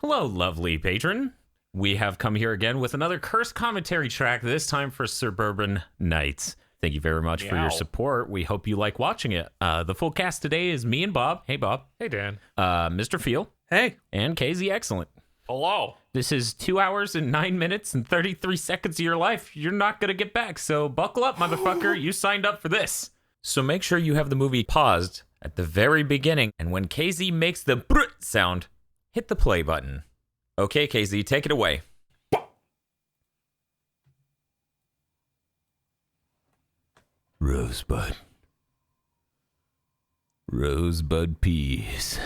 Hello, lovely patron. We have come here again with another cursed commentary track, this time for Suburban Nights. Thank you very much for your support. We hope you like watching it. The full cast today is me and Bob. Hey, Bob. Hey, Dan. Mr. Feel. Hey. And KZ Excellent. Hello. This is 2 hours and 9 minutes and 33 seconds of your life you're not going to get back, so buckle up, motherfucker. You signed up for this. So make sure you have the movie paused at the very beginning, and when KZ makes the brr sound, hit the play button. Okay, KZ, take it away. Rosebud. Rosebud peas.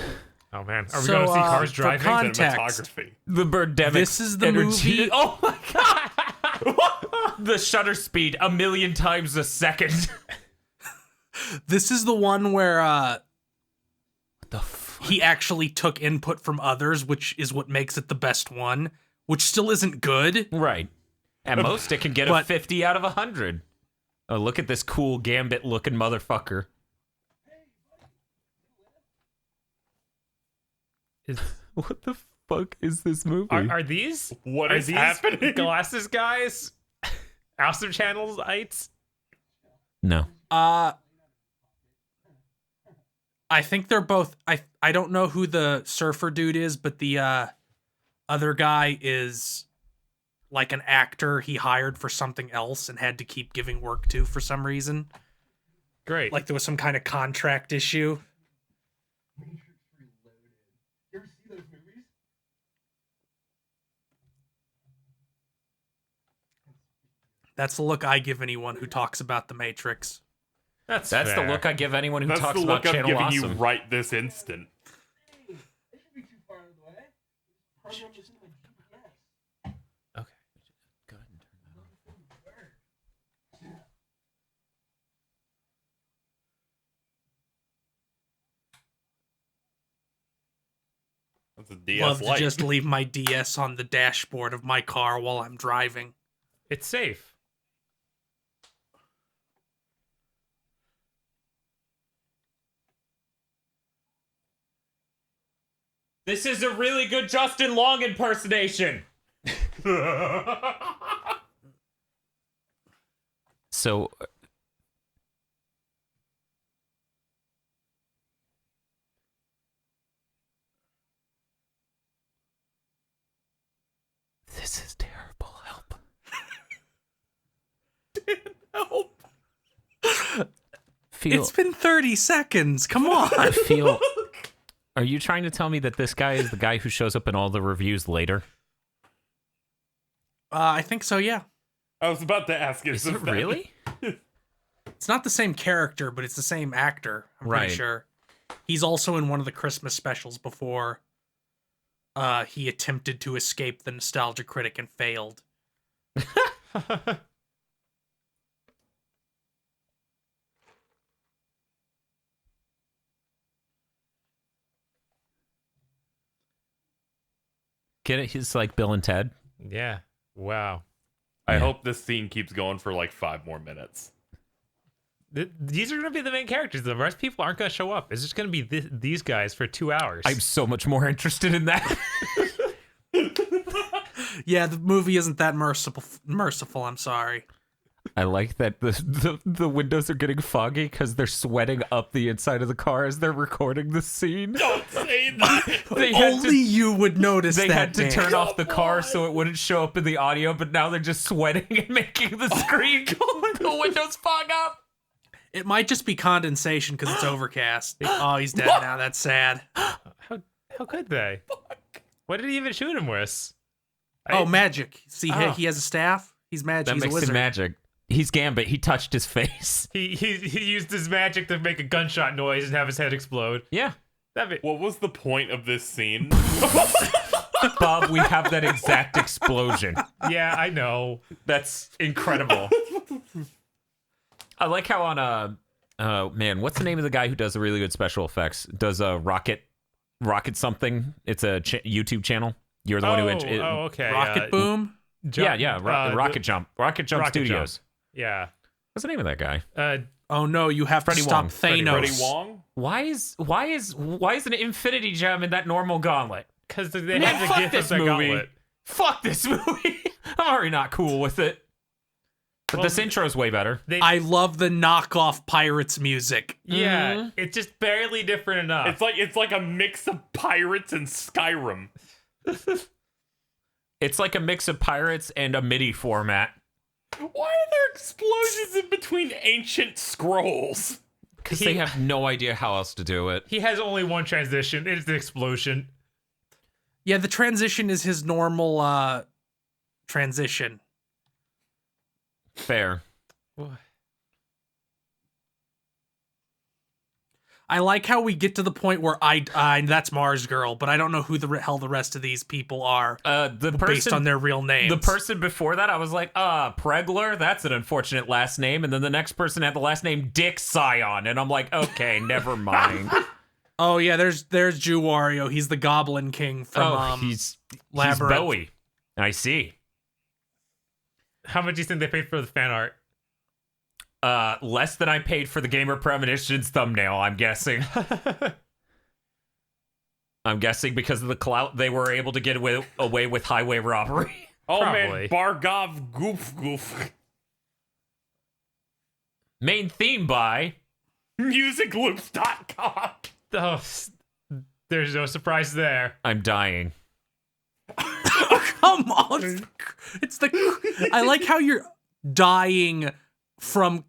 Oh, man. Are we going to see cars driving? Cinematography. The birdemic This is the energy. movie. Oh, my God. The shutter speed 1,000,000 times a second. This is the one where What the fuck? he actually took input from others, which is what makes it the best one, which still isn't good. Right. At most, it can get a 50 out of 100. Oh, look at this cool Gambit-looking motherfucker. What the fuck is this movie? Are these? What are is these happening? Glasses guys? Awesome Channels-ites? No. I think they're both. I don't know who the surfer dude is, but the other guy is like an actor he hired for something else and had to keep giving work to for some reason. Great. Like there was some kind of contract issue. That's the look I give anyone who talks about the Matrix. That's the fair. look I give anyone who That's talks the about look I'm Channel giving Awesome. you right this instant. Okay. Go ahead and turn that on. That's a DS Love Lite. to just leave my DS on the dashboard of my car while I'm driving. It's safe. This is a really good Justin Long impersonation. So, this is terrible. Help. Help. Feel. It's been 30 seconds. Come on. Feel. Are you trying to tell me that this guy is the guy who shows up in all the reviews later? I think so, yeah. I was about to ask Is it really? It's not the same character, but it's the same actor. I'm Right. pretty sure. He's also in one of the Christmas specials before he attempted to escape the Nostalgia Critic and failed. Get it? He's like Bill and Ted. Yeah. Wow. I Yeah. hope this scene keeps going for like 5 more minutes. These are going to be the main characters. The rest of people aren't going to show up. It's just going to be these guys for 2 hours. I'm so much more interested in that. Yeah, the movie isn't that merciful, I'm sorry. I like that the windows are getting foggy because they're sweating up the inside of the car as they're recording the scene. Don't say that! They had Only to, you would notice they that. had to Dan. turn off the car so it wouldn't show up in the audio, but now they're just sweating and making the screen the windows fog up. It might just be condensation because it's overcast. Oh, he's dead now. That's sad. How could they? What did he even shoot him with? Oh, magic. See, Oh. he has a staff. He's magic. That He's a makes wizard. him magic. He's Gambit. He touched his face. He used his magic to make a gunshot noise and have his head explode. Yeah. What was the point of this scene? Bob, we have that exact explosion. Yeah, I know. That's incredible. I like how on man, what's the name of the guy who does the really good special effects? Does Rocket something? It's a YouTube channel. You're the one who okay. Rocket Boom. Rocket Jump Studios. Jump. Yeah. What's the name of that guy? Oh no, you have Freddie to stop Wong. Thanos. Freddie Wong? Why is an Infinity Gem in that normal gauntlet? Because they Man, had to fuck give this us that movie. gauntlet. Fuck this movie. I'm already not cool with it. But Well, this intro's way better. I love the knockoff Pirates music. Yeah, it's just barely different enough. It's like a mix of Pirates and Skyrim. It's like a mix of Pirates and a MIDI format. Why are there explosions in between ancient scrolls? Because they have no idea how else to do it. He has only one transition. It's the explosion. Yeah, the transition is his normal transition. Fair. I like how we get to the point where I that's Mars Girl, but I don't know who the hell the rest of these people are The person based on their real names. The person before that, I was like, Pregler, that's an unfortunate last name. And then the next person had the last name Dick Scion. And I'm like, okay, never mind. Oh yeah, there's Jew Wario. He's the Goblin King from he's Labyrinth. Bowie. I see. How much do you think they paid for the fan art? Less than I paid for the Gamer Premonitions thumbnail, I'm guessing. I'm guessing because of the clout, they were able to get away with highway robbery. Oh Probably. man, Bargov Goof. Main theme by... Musicloops.com. Oh, there's no surprise there. I'm dying. Come on, it's the. I like how you're dying from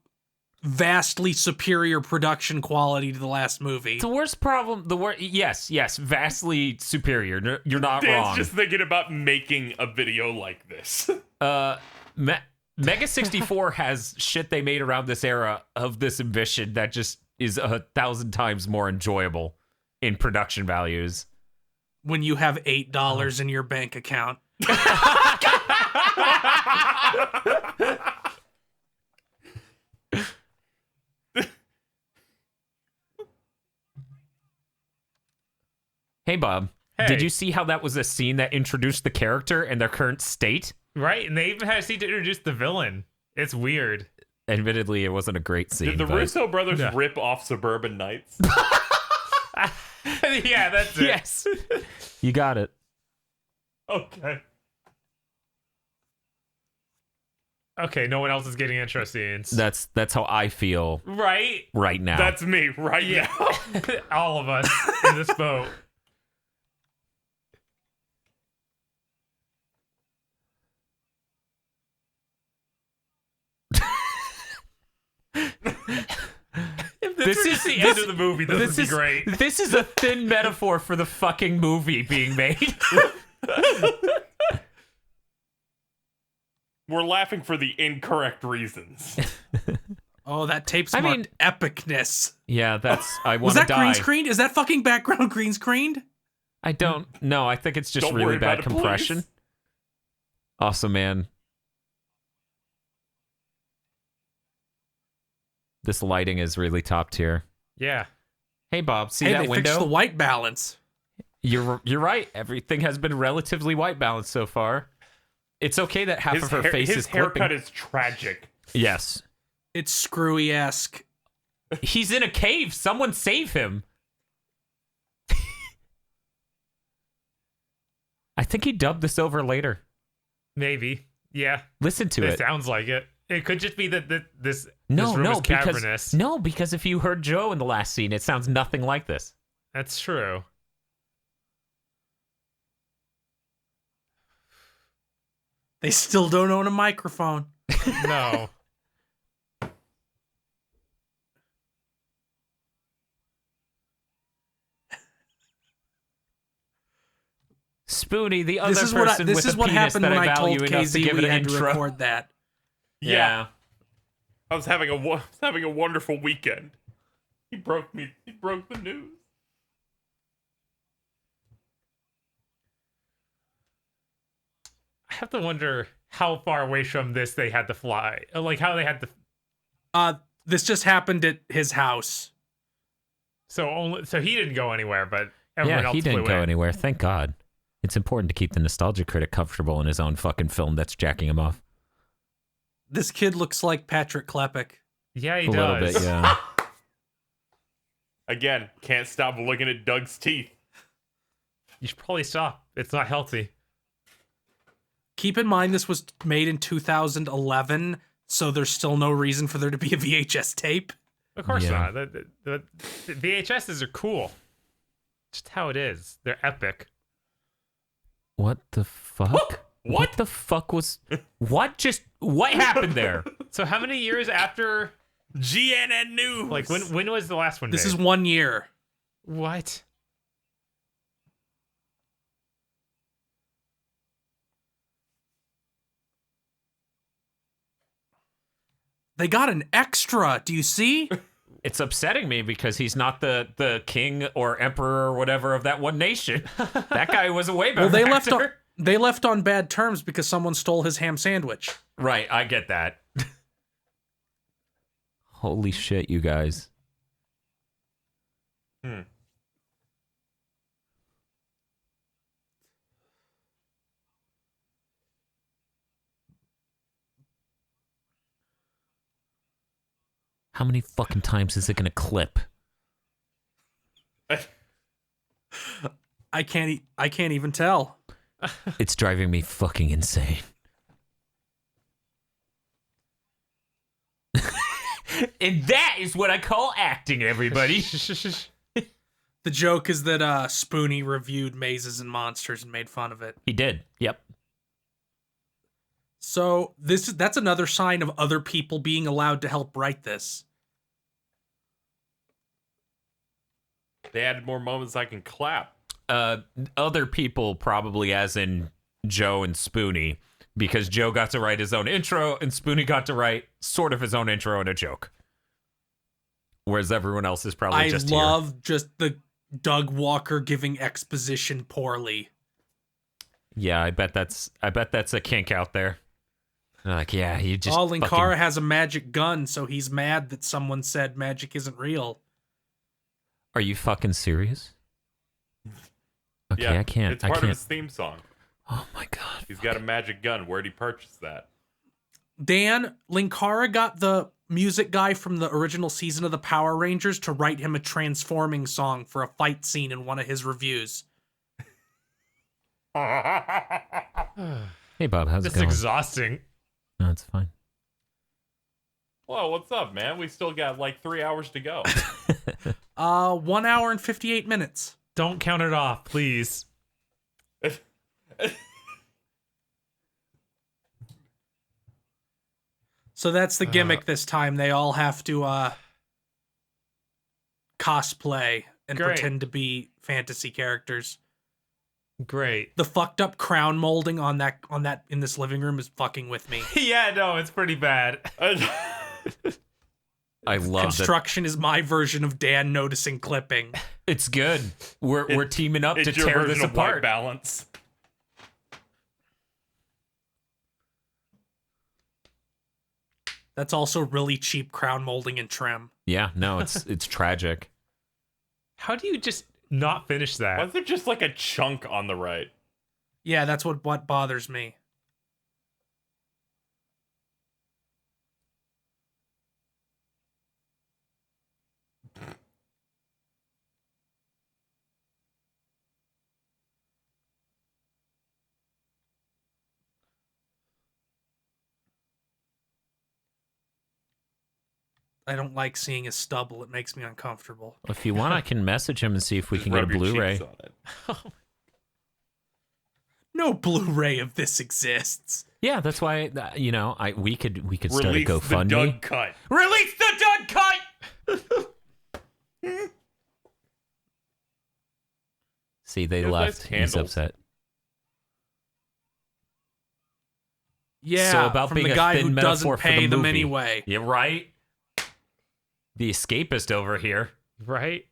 vastly superior production quality to the last movie. The worst problem, yes, vastly superior. You're not Dan's wrong. just thinking about making a video like this. Mega 64 has shit they made around this era of this ambition that just is 1,000 times more enjoyable in production values. When you have $8 in your bank account. Hey, Bob. Hey. Did you see how that was a scene that introduced the character and their current state? Right? And they even had a scene to introduce the villain. It's weird. Admittedly, it wasn't a great scene. Did the but- Russo brothers rip off Suburban Nights? Yeah, that's it. Yes. You got it. Okay. Okay, no one else is getting intro scenes. That's how I feel Right? right now. That's me right now. All of us in this boat. If this was the end of the movie, this would be great. This is a thin metaphor for the fucking movie being made. We're laughing for the incorrect reasons. Oh, that tape's I marked mean- epicness. Yeah, that's I Was want to that green die. screened? Is that fucking background green screened? I don't know. I think it's just Don't really worry bad about it, compression. please. Awesome, man. This lighting is really top tier. Yeah. Hey, Bob, see Hey, that they fixed the window? white balance. You're right. Everything has been relatively white balanced so far. It's okay that half of her face his is haircut clipping. is tragic. Yes. It's screwy-esque. He's in a cave. Someone save him. I think he dubbed this over later. Maybe. Yeah. Listen to It it. sounds like it. It could just be that this No, room is because cavernous. because if you heard Joe in the last scene, it sounds nothing like this. That's true. They still don't own a microphone. No. Spoony, the other This is person this with is a what penis happened that when I I told value enough to KZ give we it an had to intro. record that. Yeah. I was having a wonderful weekend. He broke the news. I have to wonder how far away from this they had to fly. Like how they had to. This just happened at his house. So he didn't go anywhere, but everyone Yeah, else he didn't flew go in. anywhere. Thank God. It's important to keep the nostalgia critic comfortable in his own fucking film that's jacking him off. This kid looks like Patrick Klepek. Yeah, he A little does. bit, yeah. Again, can't stop looking at Doug's teeth. You should probably stop. It's not healthy. Keep in mind this was made in 2011, so there's still no reason for there to be a VHS tape. Of course Yeah. not. The VHSs are cool. Just how it is. They're epic. What the fuck? What? the fuck was... What happened there? So how many years after... GNN News. Like, when was the last one This made? is 1 year. What? They got an extra. Do you see? It's upsetting me because he's not the king or emperor or whatever of that one nation. That guy was a way better Well, they actor. left on bad terms because someone stole his ham sandwich. Right, I get that. Holy shit, you guys. How many fucking times is it gonna clip? I can't even tell. It's driving me fucking insane. And that is what I call acting, everybody. The joke is that Spoonie reviewed Mazes and Monsters and made fun of it. He did. Yep. So that's another sign of other people being allowed to help write this. They added more moments I can clap. Other people probably, as in Joe and Spoonie, because Joe got to write his own intro and Spoonie got to write sort of his own intro and a joke. Whereas everyone else is probably I just love just the Doug Walker giving exposition poorly. Yeah, I bet that's a kink out there. They're like, yeah, you just Linkara fucking... has a magic gun, so he's mad that someone said magic isn't real. Are you fucking serious? Okay, Yeah, I can't. It's I part can't. of his theme song. Oh my god. He's got a magic gun. Where'd he purchase that? Dan, Linkara got the music guy from the original season of the Power Rangers to write him a transforming song for a fight scene in one of his reviews. Hey Bob, how's This it is going? exhausting. No, it's fine. Whoa, what's up, man? We still got like 3 hours to go. 1 hour and 58 minutes. Don't count it off, please. So that's the gimmick this time. They all have to cosplay and Great. pretend to be fantasy characters. Great. The fucked up crown molding on that in this living room is fucking with me. Yeah, no, it's pretty bad. I love that. Construction is my version of Dan noticing clipping. It's good. We're teaming up to It's your tear version this of white apart. balance. That's also really cheap crown molding and trim. Yeah, no, it's tragic. How do you just not finish that? Why is there just like a chunk on the right? Yeah, that's what bothers me. I don't like seeing his stubble. It makes me uncomfortable. If you want, I can message him and see if we Just can get a rub your Blu-ray. cheeks on it. No Blu-ray of this exists. Yeah, that's why we could start a Release the GoFundMe. Doug cut. Release the Doug cut. See, they Those left. nice He's candles. upset. Yeah, So about from being the a guy thin who metaphor doesn't for pay the them movie. anyway. Yeah, right. The escapist over here. Right?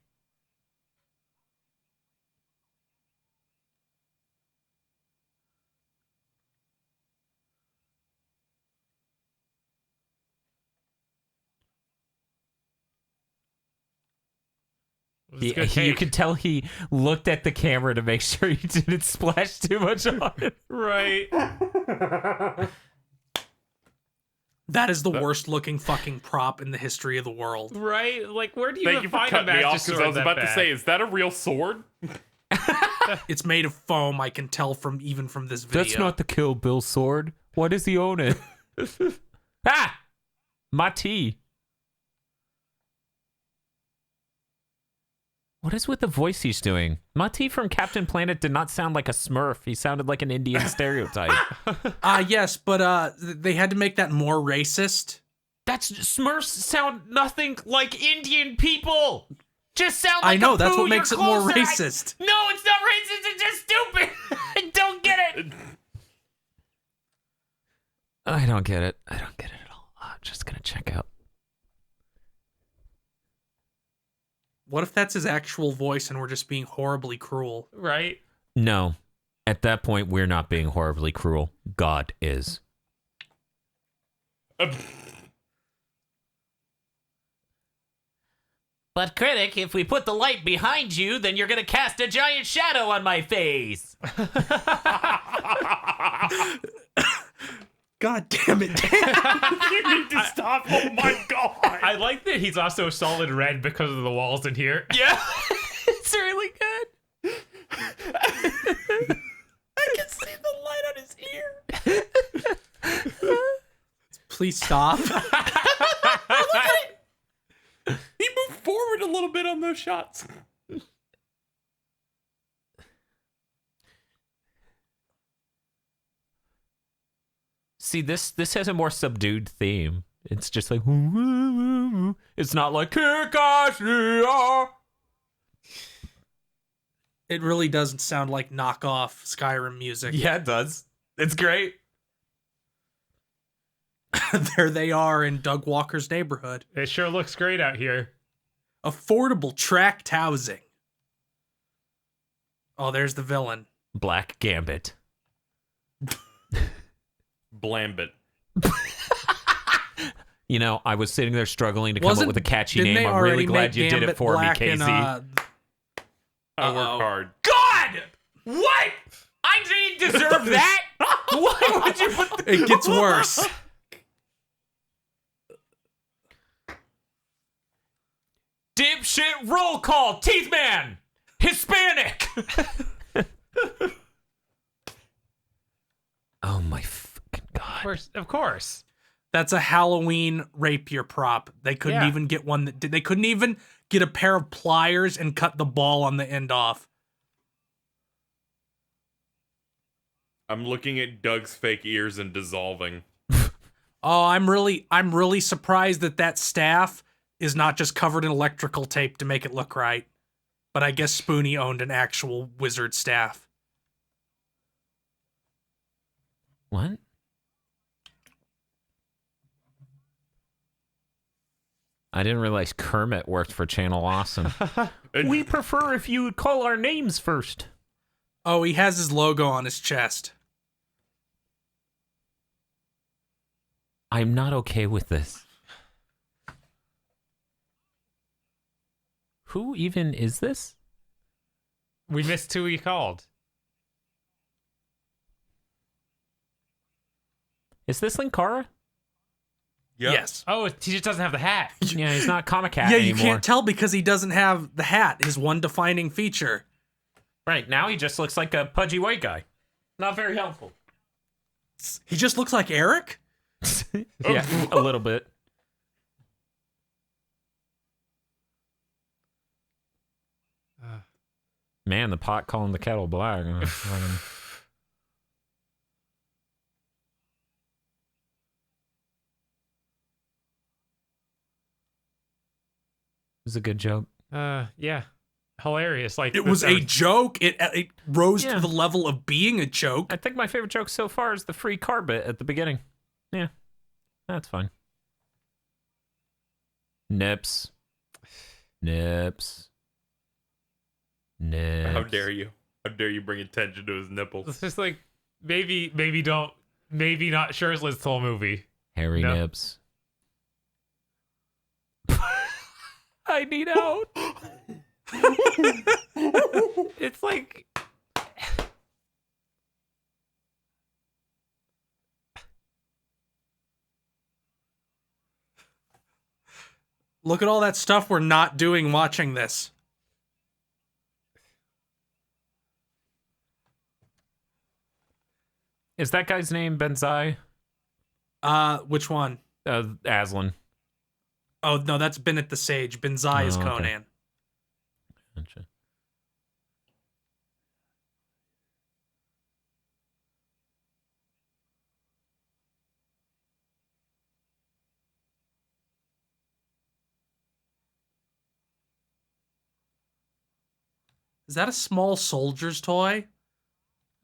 It was a good You take. could tell he looked at the camera to make sure he didn't splash too much on it. Right. That is the worst looking fucking prop in the history of the world. Right? Like, where do you Thank even you for find a cutting me magic off because sword I was that about to bad? say, is that a real sword? It's made of foam. I can tell from this video. That's not the Kill Bill sword. Why does he own it? Ah! My tea. What is with the voice he's doing? Mati from Captain Planet did not sound like a Smurf. He sounded like an Indian stereotype. Yes, but they had to make that more racist. That's Smurfs sound nothing like Indian people. Just sound like I know, a that's poo what makes it you're more closer. racist. No, it's not racist. It's just stupid. I don't get it. I don't get it. I don't get it at all. I'm just gonna check out. What if that's his actual voice and we're just being horribly cruel? Right? No. At that point, we're not being horribly cruel. God is. But critic, if we put the light behind you, then you're gonna cast a giant shadow on my face. God damn it, Dan. You need to stop. Oh my god. I like that he's also solid red because of the walls in here. Yeah, it's really good. I can see the light on his ear. Please stop. He moved forward a little bit on those shots. See, this has a more subdued theme. It's just like, it's not like Kikashia. It really doesn't sound like knockoff Skyrim music. Yeah, it does. It's great. There they are in Doug Walker's neighborhood. It sure looks great out here. Affordable tract housing. Oh, there's the villain. Black Gambit. Blambit. You know, I was sitting there struggling to come up with a catchy Didn't name. they I'm really already glad make you did it Gambit for me, black in, Casey. I work Uh-oh. hard. God! What? I didn't deserve that? Why would you put the... It gets worse. Dipshit roll call, Teeth Man! Hispanic! Oh my fucking god. Of course. That's a Halloween rapier prop. They couldn't Yeah. even get one that did. They couldn't even get a pair of pliers and cut the ball on the end off. I'm looking at Doug's fake ears and dissolving. Oh, I'm really surprised that staff is not just covered in electrical tape to make it look right. But I guess Spoonie owned an actual wizard staff. What? I didn't realize Kermit worked for Channel Awesome. We prefer if you would call our names first. Oh, he has his logo on his chest. I'm not okay with this. Who even is this? We missed who he called. Is this Linkara? Yep. Yes. Oh, he just doesn't have the hat. Yeah, he's not Comic Cat Yeah, anymore. you can't tell because he doesn't have the hat, his one defining feature. Right, now he just looks like a pudgy white guy. Not very helpful. He just looks like Eric? Yeah, a little bit. Man, the pot calling the kettle black. It was a good joke. Yeah. Hilarious. Like It was a joke. It rose Yeah. to the level of being a joke. I think my favorite joke so far is the free car bit at the beginning. Yeah, that's fine. Nips. Nips. Nips. How dare you? How dare you bring attention to his nipples? It's just like maybe not shirtless the whole movie. Hairy No. nips. I need out. It's like Look at all that stuff we're not doing watching this. Is that guy's name Benzai? Which one? Aslan. Oh no, that's Bennett the Sage. Benzai is Oh, okay. Conan. Gotcha. Is that a small soldier's toy?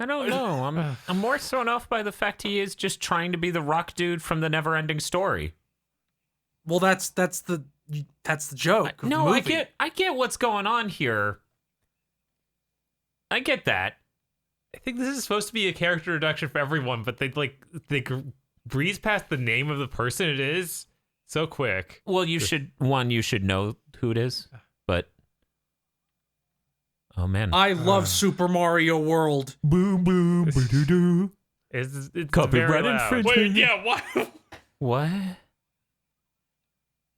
I don't know. I'm more thrown off by the fact he is just trying to be the rock dude from the Never-Ending Story. Well, that's the joke. Of No, the movie. I get what's going on here. I get that. I think this is supposed to be a character reduction for everyone, but they breeze past the name of the person it is so quick. Well, you should know who it is, but oh man, I love Super Mario World. boom boom doo doo. It's Copyright very loud. infringement. Wait, yeah, why? What?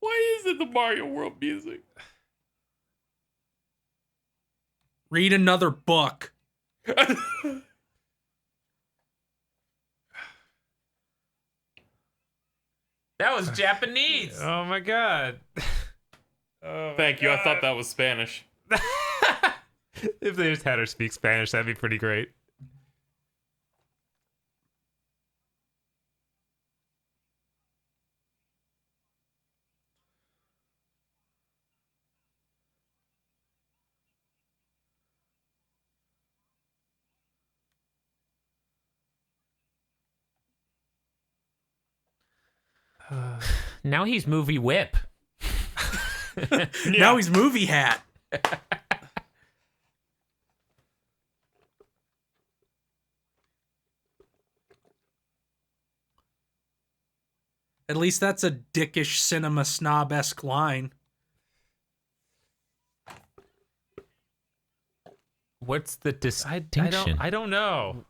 Why is it the Mario World music? Read another book. That was Japanese. Oh my god. Oh my Thank you. I thought God. that was Spanish. If they just had her speak Spanish, that'd be pretty great. Now he's movie whip. Now he's movie hat. At least that's a dickish cinema snob-esque line. What's the I distinction? don't know.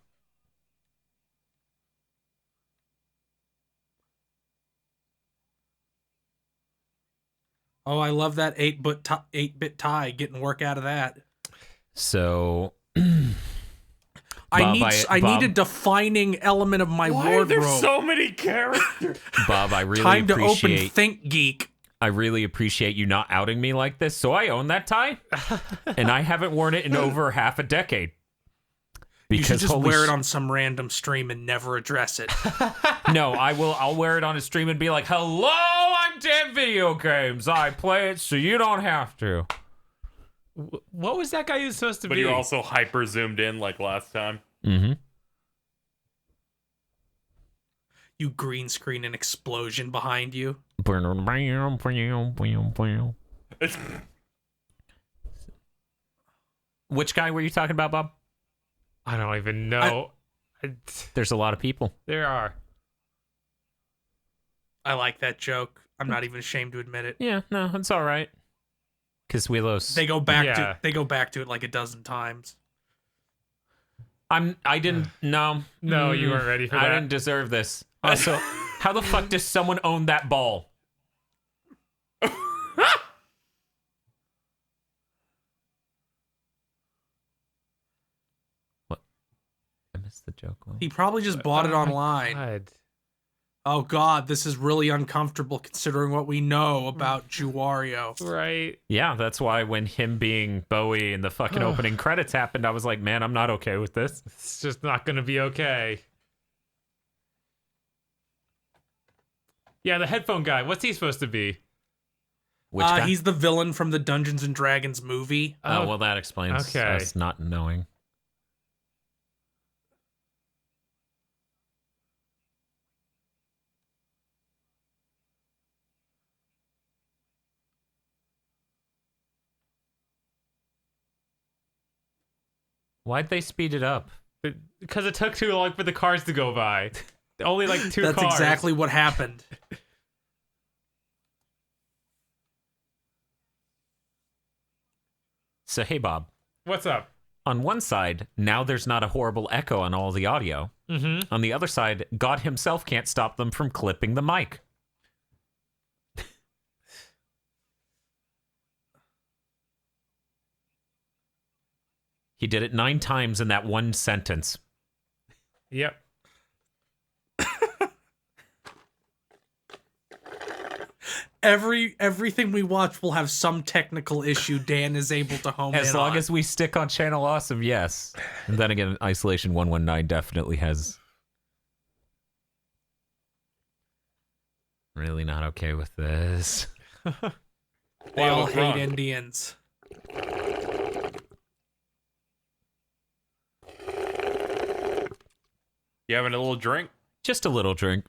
Oh, I love that 8-bit tie. Getting work out of that. So I Bob, need a defining element of my Why are wardrobe. there so many characters? Bob, I really Time to open appreciate Think Geek. I really appreciate you not outing me like this. So I own that tie, and I haven't worn it in over half a decade. You should just holy wear it on some random stream and never address it. No, I'll wear it on a stream and be like, "Hello, I'm damn video games. I play it so you don't have to." What was that guy who was supposed to But be? you're also hyper zoomed in like last time. Mm-hmm. You green screen an explosion behind you. Which guy were you talking about, Bob? I don't even know. There's a lot of people. There are. I like that joke. I'm not even ashamed to admit it. Yeah, no, it's all right. Casuelos. They go back Yeah. to it like a dozen times. I didn't. No, No, you weren't ready for I that. didn't deserve this. Also, how the fuck does someone own that ball? What? I missed the joke. He probably just bought it online. God. Oh god, this is really uncomfortable considering what we know about Juwario. Right. Yeah, that's why when him being Bowie and the fucking opening credits happened, I was like, man, I'm not okay with this. It's just not gonna be okay. Yeah, the headphone guy. What's he supposed to be? Which guy? He's the villain from the Dungeons and Dragons movie. Oh, well, that explains Okay. us not knowing. Why'd they speed it up? Because it took too long for the cars to go by. Only like two That's cars. exactly what happened. So, hey, Bob. What's up? On one side, now there's not a horrible echo on all the audio. Mm-hmm. On the other side, God himself can't stop them from clipping the mic. He did it 9 times in that one sentence. Yep. Everything we watch will have some technical issue Dan is able to home in As long on. as we stick on Channel Awesome, yes. And then again, Isolation 119 definitely has. Really not okay with this. They all what's hate wrong? Indians. You having a little drink? Just a little drink.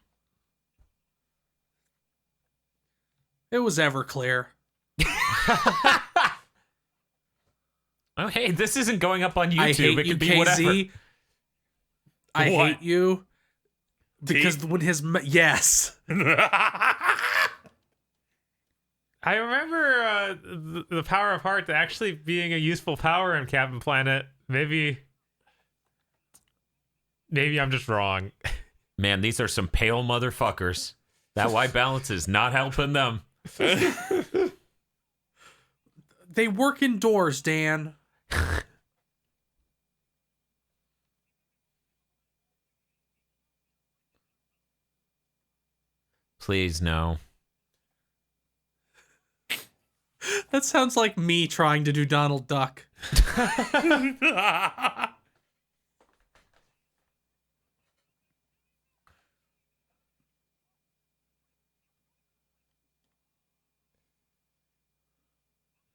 It was Everclear. Oh, hey, this isn't going up on YouTube. I hate it you, could be KZ. whatever. I What? hate you. Because Teeth? when yes. I remember the power of heart actually being a useful power in Captain Planet. Maybe I'm just wrong. Man, these are some pale motherfuckers. That white balance is not helping them. They work indoors, Dan. Please, no. That sounds like me trying to do Donald Duck.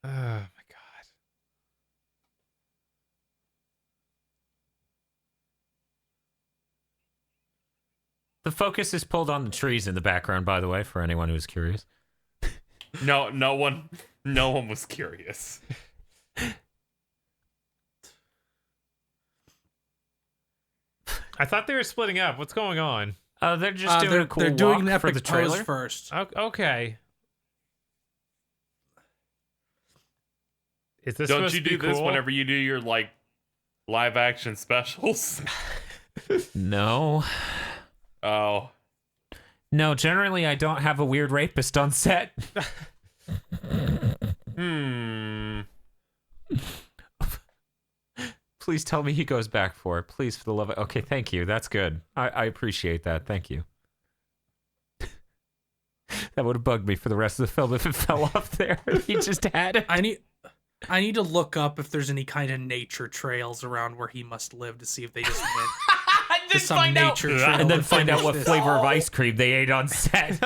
Oh my god. The focus is pulled on the trees in the background, by the way, for anyone who's curious. No one was curious. I thought they were splitting up. What's going on? They're just doing a cool they're doing walk an for epic the pose trailer. first. Okay. Is this Don't supposed you to be do this cool? whenever you do your like live action specials? No. Oh. No, generally I don't have a weird rapist on set. Please tell me he goes back for it. Please, for the love of... Okay, thank you. That's good. I appreciate that. Thank you. That would have bugged me for the rest of the film if it fell off there. He just had it. I need to look up if there's any kind of nature trails around where he must live to see if they just went to some nature trail. And then to find out finish what this. flavor of ice cream they ate on set.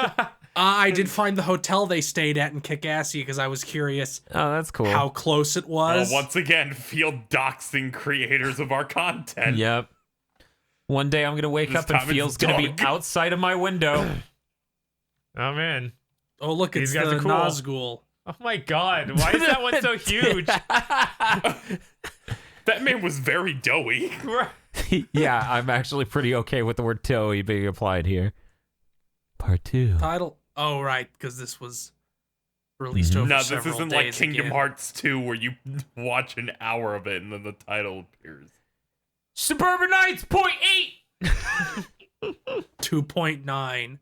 I did find the hotel they stayed at in Kick-Assy because I was curious Oh, that's cool. how close it was. Once again, field doxing creators of our content. Yep. One day I'm going to wake This up and time it's Field's going to be dark. outside of my window. Oh man. Oh, look, it's These guys the are cool. Nazgul. Oh my god. Why is that one so huge? That man was very doughy. Yeah, I'm actually pretty okay with the word Toei being applied here. Part 2. Title. Oh, right, because this was released over No, this several isn't like days Kingdom again. Hearts 2 where you watch an hour of it and then the title appears. Suburban Nights, point 8! 2.9.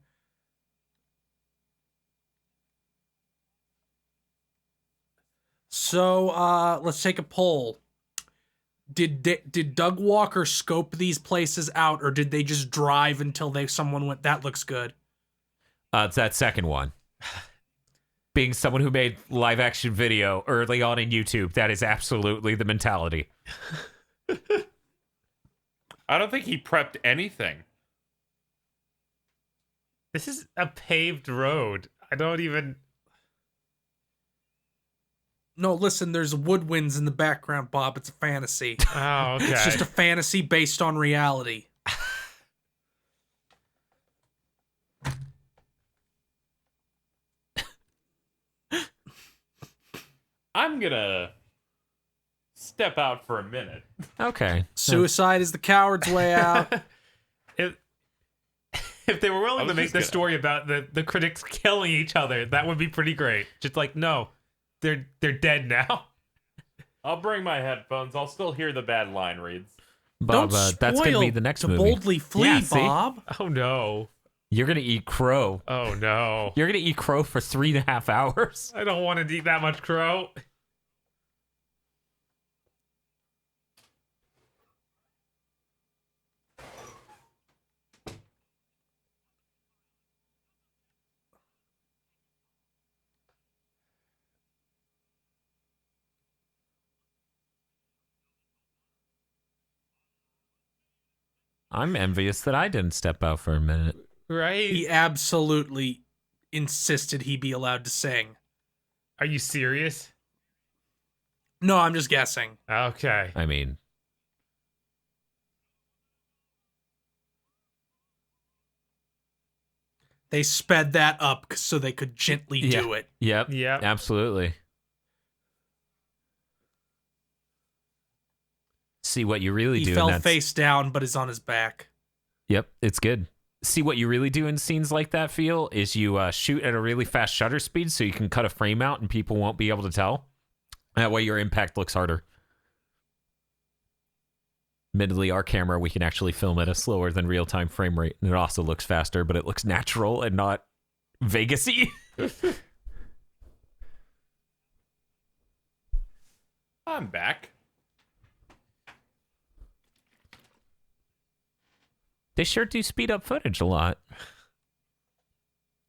So, let's take a poll. Did Doug Walker scope these places out, or did they just drive until someone went, that looks good? It's that second one. Being someone who made live action video early on in YouTube, that is absolutely the mentality. I don't think he prepped anything. This is a paved road. I don't even. No, listen, there's woodwinds in the background, Bob. It's a fantasy. Oh, okay. It's just a fantasy based on reality. I'm gonna step out for a minute. Okay. Suicide is the coward's way out. If they were I willing was to make just the gonna- story about the critics killing each other, that would be pretty great. Just like, no, they're dead now. I'll bring my headphones. I'll still hear the bad line reads. Bob, Don't that's going to spoil be the next to movie. boldly flee, Yeah, see? Bob. Oh no. You're going to eat crow. Oh no. You're going to eat crow for 3.5 hours. I don't want to eat that much crow. I'm envious that I didn't step out for a minute. Right? He absolutely insisted he be allowed to sing. Are you serious? No, I'm just guessing. Okay. I mean, They sped that up so they could gently do it. yep, Yep. absolutely. See what you really He do. fell and that's, face down, but is on his back. Yep, it's good. See what you really do in scenes like that, Feel, is you shoot at a really fast shutter speed so you can cut a frame out and people won't be able to tell. That way your impact looks harder. Admittedly, our camera, we can actually film at a slower than real-time frame rate, and it also looks faster, but it looks natural and not Vegas-y. I'm back. They sure do speed up footage a lot.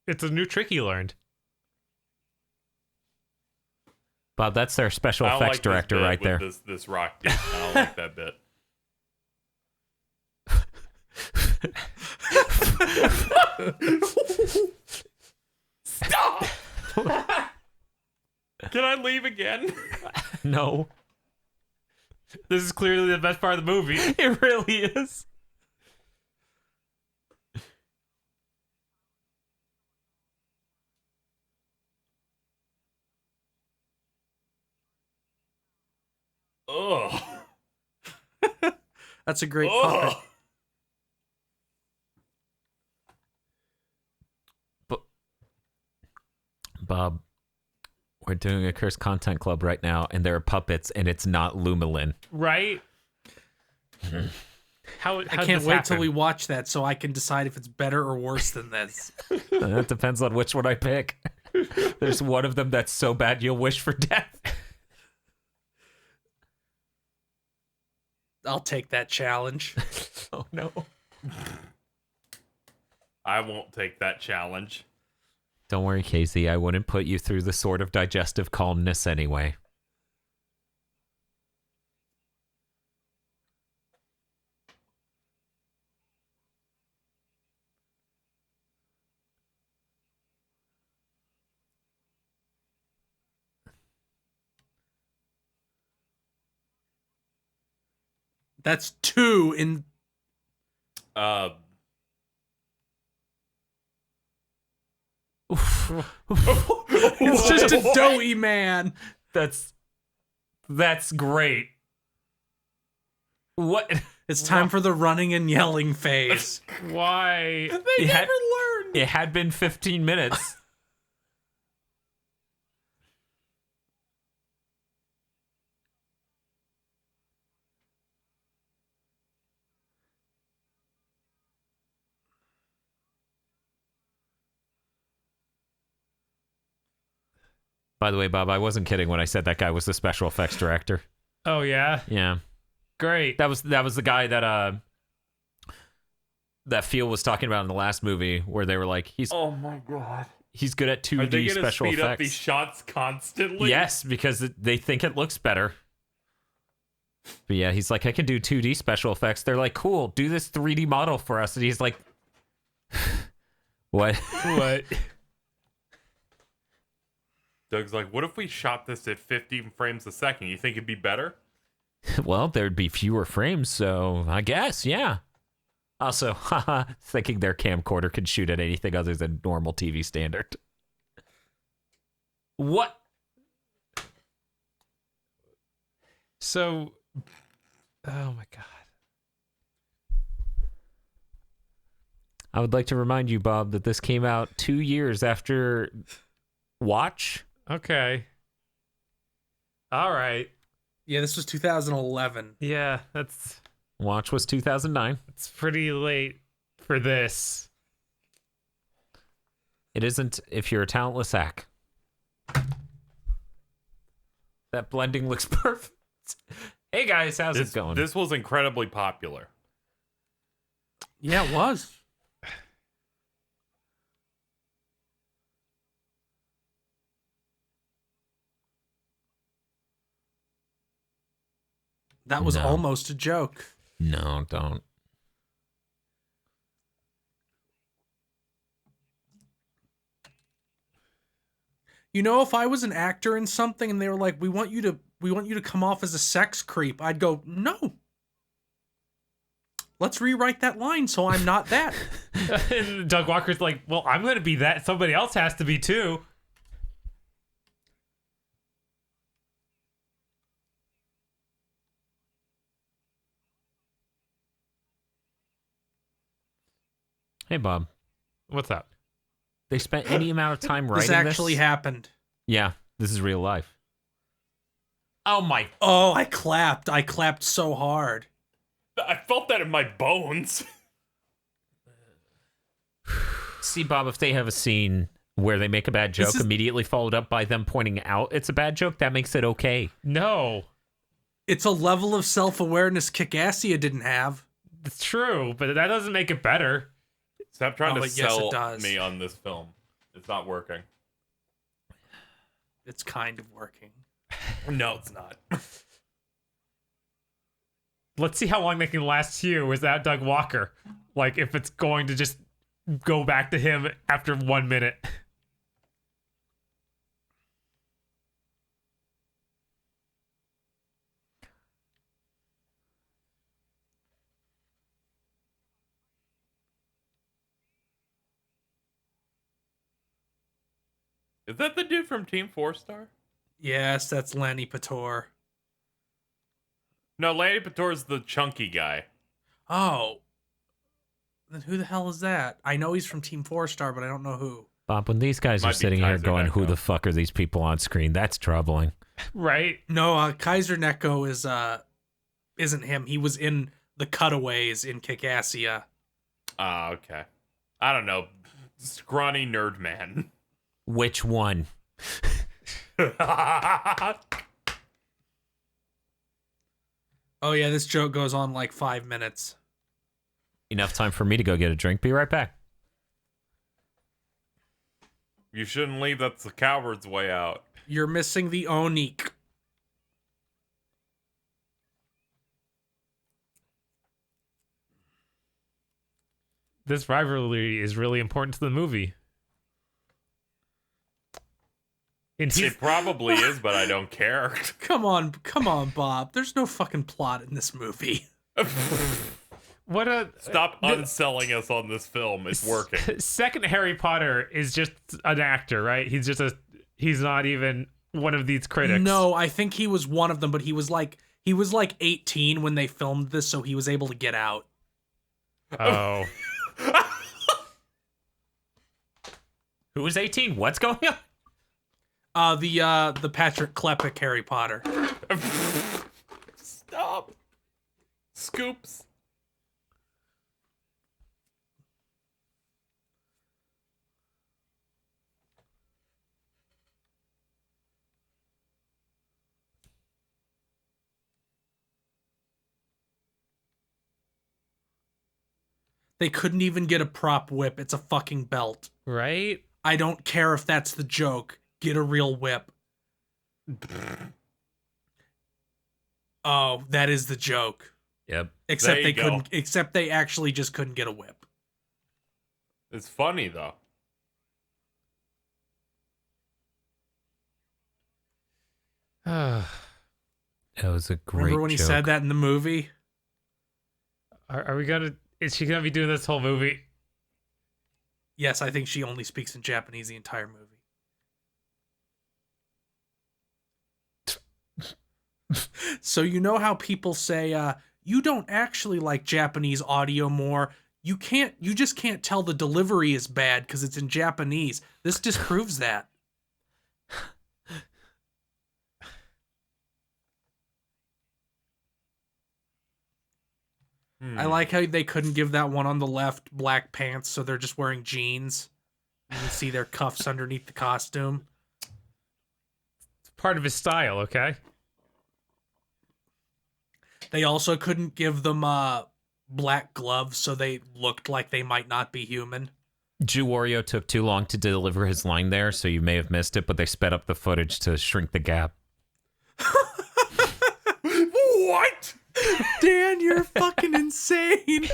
It's a new trick he learned. Bob, that's their special I don't effects like this director bit right with there. This rock dude. I don't like that bit. Stop! Can I leave again? No, This is clearly the best part of the movie. it really is. Ugh. That's a great Ugh. puppet. Bob, we're doing a Cursed Content Club right now, and there are puppets, and it's not Lumalin. Right? How I can't wait till we watch that so I can decide if it's better or worse than this. That depends on which one I pick. There's one of them that's so bad you'll wish for death. I'll take that challenge. Oh no. I won't take that challenge. Don't worry, Casey. I wouldn't put you through the sort of digestive calmness anyway. That's 2 in. It's just a doughy man. That's great. What? It's time for the running and yelling phase. Why? They never learned. It had been 15 minutes. By the way, Bob, I wasn't kidding when I said that guy was the special effects director. Oh, yeah? Yeah. Great. That was the guy that Phil was talking about in the last movie, where they were like, Oh my god. he's good at Are they 2D gonna special speed effects. up these shots constantly? Yes, because they think it looks better. But yeah, he's like, I can do 2D special effects. They're like, cool, do this 3D model for us. And he's like, what? What? Doug's like, what if we shot this at 15 frames a second? You think it'd be better? Well, there'd be fewer frames, so I guess, yeah. Also, haha, thinking their camcorder could shoot at anything other than normal TV standard. What? So, oh my god. I would like to remind you, Bob, that this came out 2 years after Watch. Okay. All right. Yeah, this was 2011. Yeah, that's Watch was 2009. pretty late for this. It isn't if you're a talentless hack. That blending looks perfect. Hey guys, how's it going? This was incredibly popular. Yeah, it was. That was No. almost a joke. No, don't. You know, if I was an actor in something and they were like, we want you to come off as a sex creep, I'd go, no. Let's rewrite that line so I'm not that. And Doug Walker's like, well, I'm going to be that. Somebody else has to be too. Hey, Bob. What's up? They spent any amount of time writing This actually happened. Yeah, this is real life. Oh my! Oh, I clapped. I clapped so hard. I felt that in my bones. See, Bob, if they have a scene where they make a bad joke immediately followed up by them pointing out it's a bad joke, that makes it okay. No. It's a level of self-awareness Kick-Assia didn't have. It's true, but that doesn't make it better. Stop trying to yes, it sell does. me on this film. It's not working. It's kind of working. No, it's not. Let's see how long they can last you without Doug Walker. Like, if it's going to just go back to him after 1 minute. Is that the dude from Team 4-Star? Yes, that's Lanny Pator. No, Lanny Pator's the chunky guy. Oh. Then who the hell is that? I know he's from Team 4-Star, but I don't know who. Bob, when these guys Might are be sitting here Kaiser going, who Neko. the fuck are these people on screen? That's troubling. Right? No, Kaiser Neko is isn't him. He was in the cutaways in Kick-Assia. Ah, okay. I don't know. Scrawny nerd man. Which one? Oh yeah, this joke goes on like 5 minutes. Enough time for me to go get a drink. Be right back. You shouldn't leave. That's the coward's way out. You're missing the Onik. This rivalry is really important to the movie. And It probably is, but I don't care. Come on, Bob. There's no fucking plot in this movie. what a Stop unselling us on this film. It's working. Second Harry Potter is just an actor, right? He's not even one of these critics. No, I think he was one of them, but he was like 18 when they filmed this, so he was able to get out. Oh. Who was 18? What's going on? The Patrick Klepek Harry Potter. Stop. Scoops. They couldn't even get a prop whip. It's a fucking belt. Right? I don't care if that's the joke. Get a real whip. Oh, that is the joke. Yep. Except There they you go. couldn't. Except they actually just couldn't get a whip. It's funny, though. That was a great Remember when he joke. said that in the movie? Are we gonna... Is she gonna be doing this whole movie? Yes, I think she only speaks in Japanese the entire movie. So you know how people say, you don't actually like Japanese audio more. You just can't tell the delivery is bad because it's in Japanese. This disproves that. I like how they couldn't give that one on the left black pants, so they're just wearing jeans. You can see their cuffs underneath the costume. It's part of his style, okay? They also couldn't give them black gloves, so they looked like they might not be human. Jew Wario took too long to deliver his line there, so you may have missed it, but they sped up the footage to shrink the gap. What? Dan, you're fucking insane.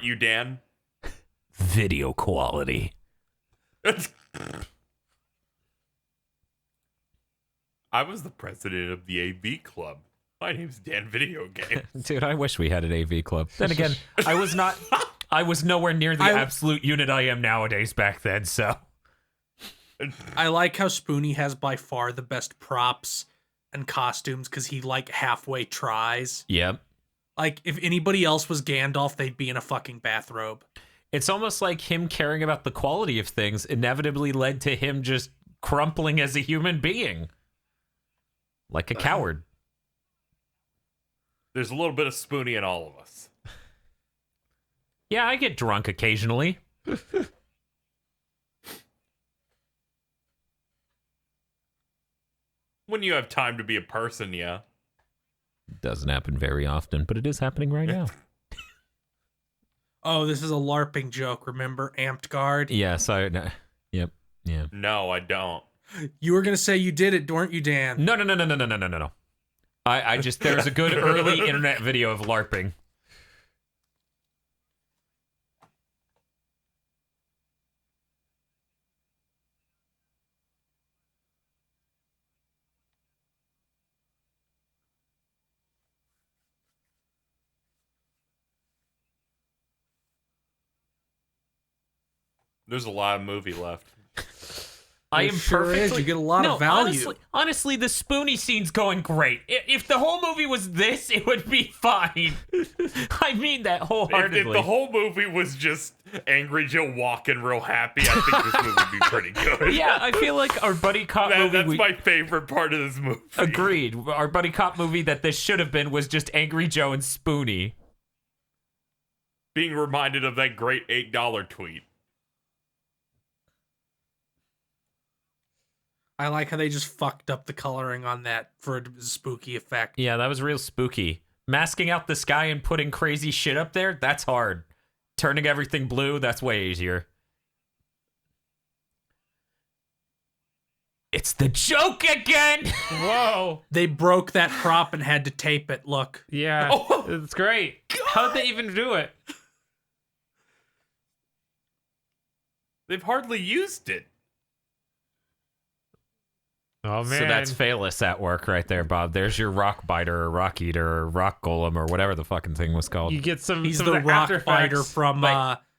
you, Dan? Video quality. I was the president of the AV club. My name's Dan Video Game. Dude, I wish we had an AV club. Then again, I was nowhere near the absolute unit I am nowadays back then, so. I like how Spoonie has by far the best props and costumes because he like halfway tries. Yep. Like if anybody else was Gandalf, they'd be in a fucking bathrobe. It's almost like him caring about the quality of things inevitably led to him just crumpling as a human being. Like a coward. There's a little bit of Spoonie in all of us. Yeah, I get drunk occasionally. When you have time to be a person, yeah. Doesn't happen very often, but it is happening right now. Oh, this is a LARPing joke, remember? Amped Guard? Yes, yep, yeah. No, I don't. You were going to say you did it, weren't you, Dan? No. I just, there's a good early internet video of LARPing. There's a lot of movie left. I It am sure is. perfectly. You get a lot of value. Honestly, the Spoonie scene's going great. If the whole movie was this, it would be fine. I mean that wholeheartedly. If the whole movie was just Angry Joe walking real happy, I think this movie would be pretty good. Yeah, I feel like our buddy cop movie. That's my favorite part of this movie. Agreed. Our buddy cop movie that this should have been was just Angry Joe and Spoonie. Being reminded of that great $8 tweet. I like how they just fucked up the coloring on that for a spooky effect. Yeah, that was real spooky. Masking out the sky and putting crazy shit up there, that's hard. Turning everything blue, that's way easier. It's the joke again! Whoa. They broke that prop and had to tape it. Look. Yeah. Oh, It's great. How'd they even do it? they've hardly used it. Oh, man. So that's Phalus at work right there, Bob. There's your rock biter or rock eater or rock golem or whatever the fucking thing was called. You get some. He's some the of rock After fighter Effects. from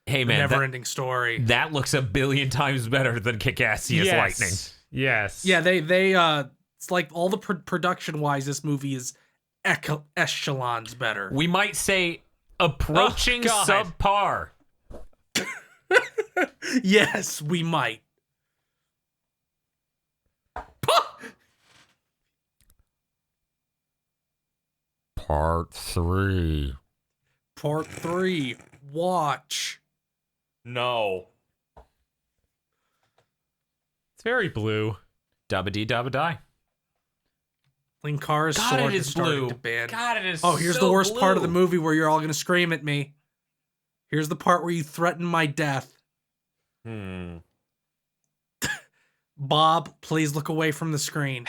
Hey The man, Never-Ending Story. that looks a billion times better than Kick-Ass Lightning. Yes. Yeah, they it's like all the production-wise, this movie is echelons better. We might say approaching Oh, God. subpar. Yes, we might. Part 3. Part 3. Watch. No. It's very blue. Dubba dee dubba die. Linkara's God, sword it is is starting blue. to bend. God, it is Oh, here's so the worst part of the blue. movie where you're all gonna scream at me. Here's the part where you threaten my death. Bob, please look away from the screen.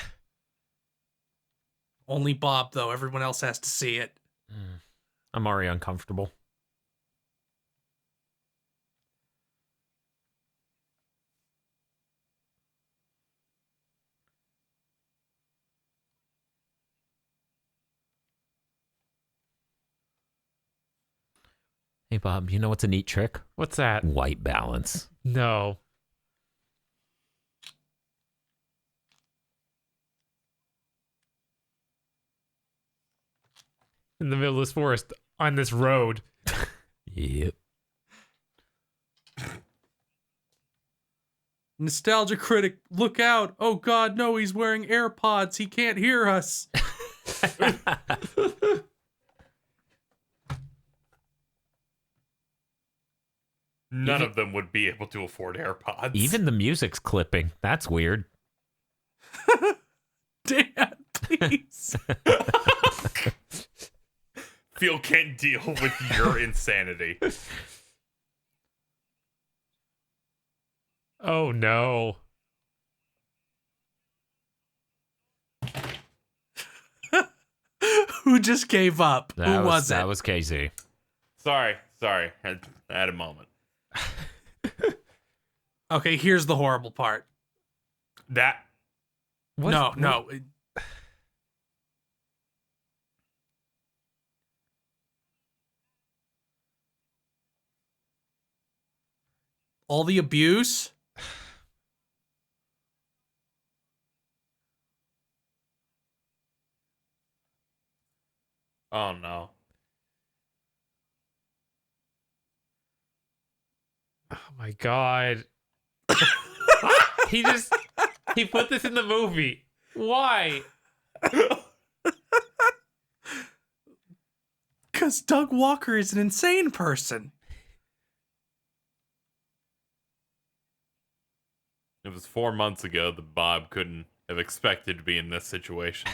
Only Bob, though. Everyone else has to see it. I'm already uncomfortable. Hey, Bob, you know what's a neat trick? What's that? White balance. No. In the middle of this forest, on this road. Yep. Nostalgia critic, look out. Oh, God, no, he's wearing AirPods. He can't hear us. None of them would be able to afford AirPods. Even the music's clipping. That's weird. Dan, please. Phil can't deal with your insanity. Oh, no. Who just gave up? Who was it? That was Casey. Sorry. Sorry, I had a moment. Okay, here's the horrible part. That No. All the abuse. Oh no. Oh my god. He put this in the movie. Why? Because Doug Walker is an insane person. It was 4 months ago that Bob couldn't have expected to be in this situation.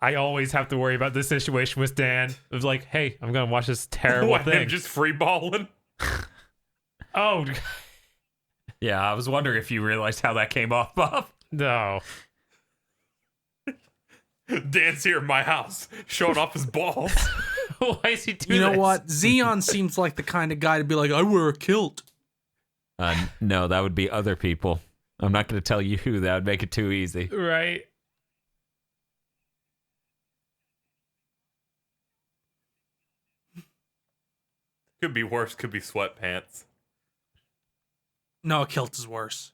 I always have to worry about this situation with Dan. It was like, hey, I'm gonna watch this terrible What, thing. him just freeballing? Oh Yeah, I was wondering if you realized how that came off, Bob. no. Dan's here in my house, showing off his balls. Why is he doing You know this? what? Xeon seems like the kind of guy to be like, I wear a kilt. No, that would be other people. I'm not going to tell you who. That would make it too easy. Right. Could be worse, could be sweatpants. No, a kilt is worse.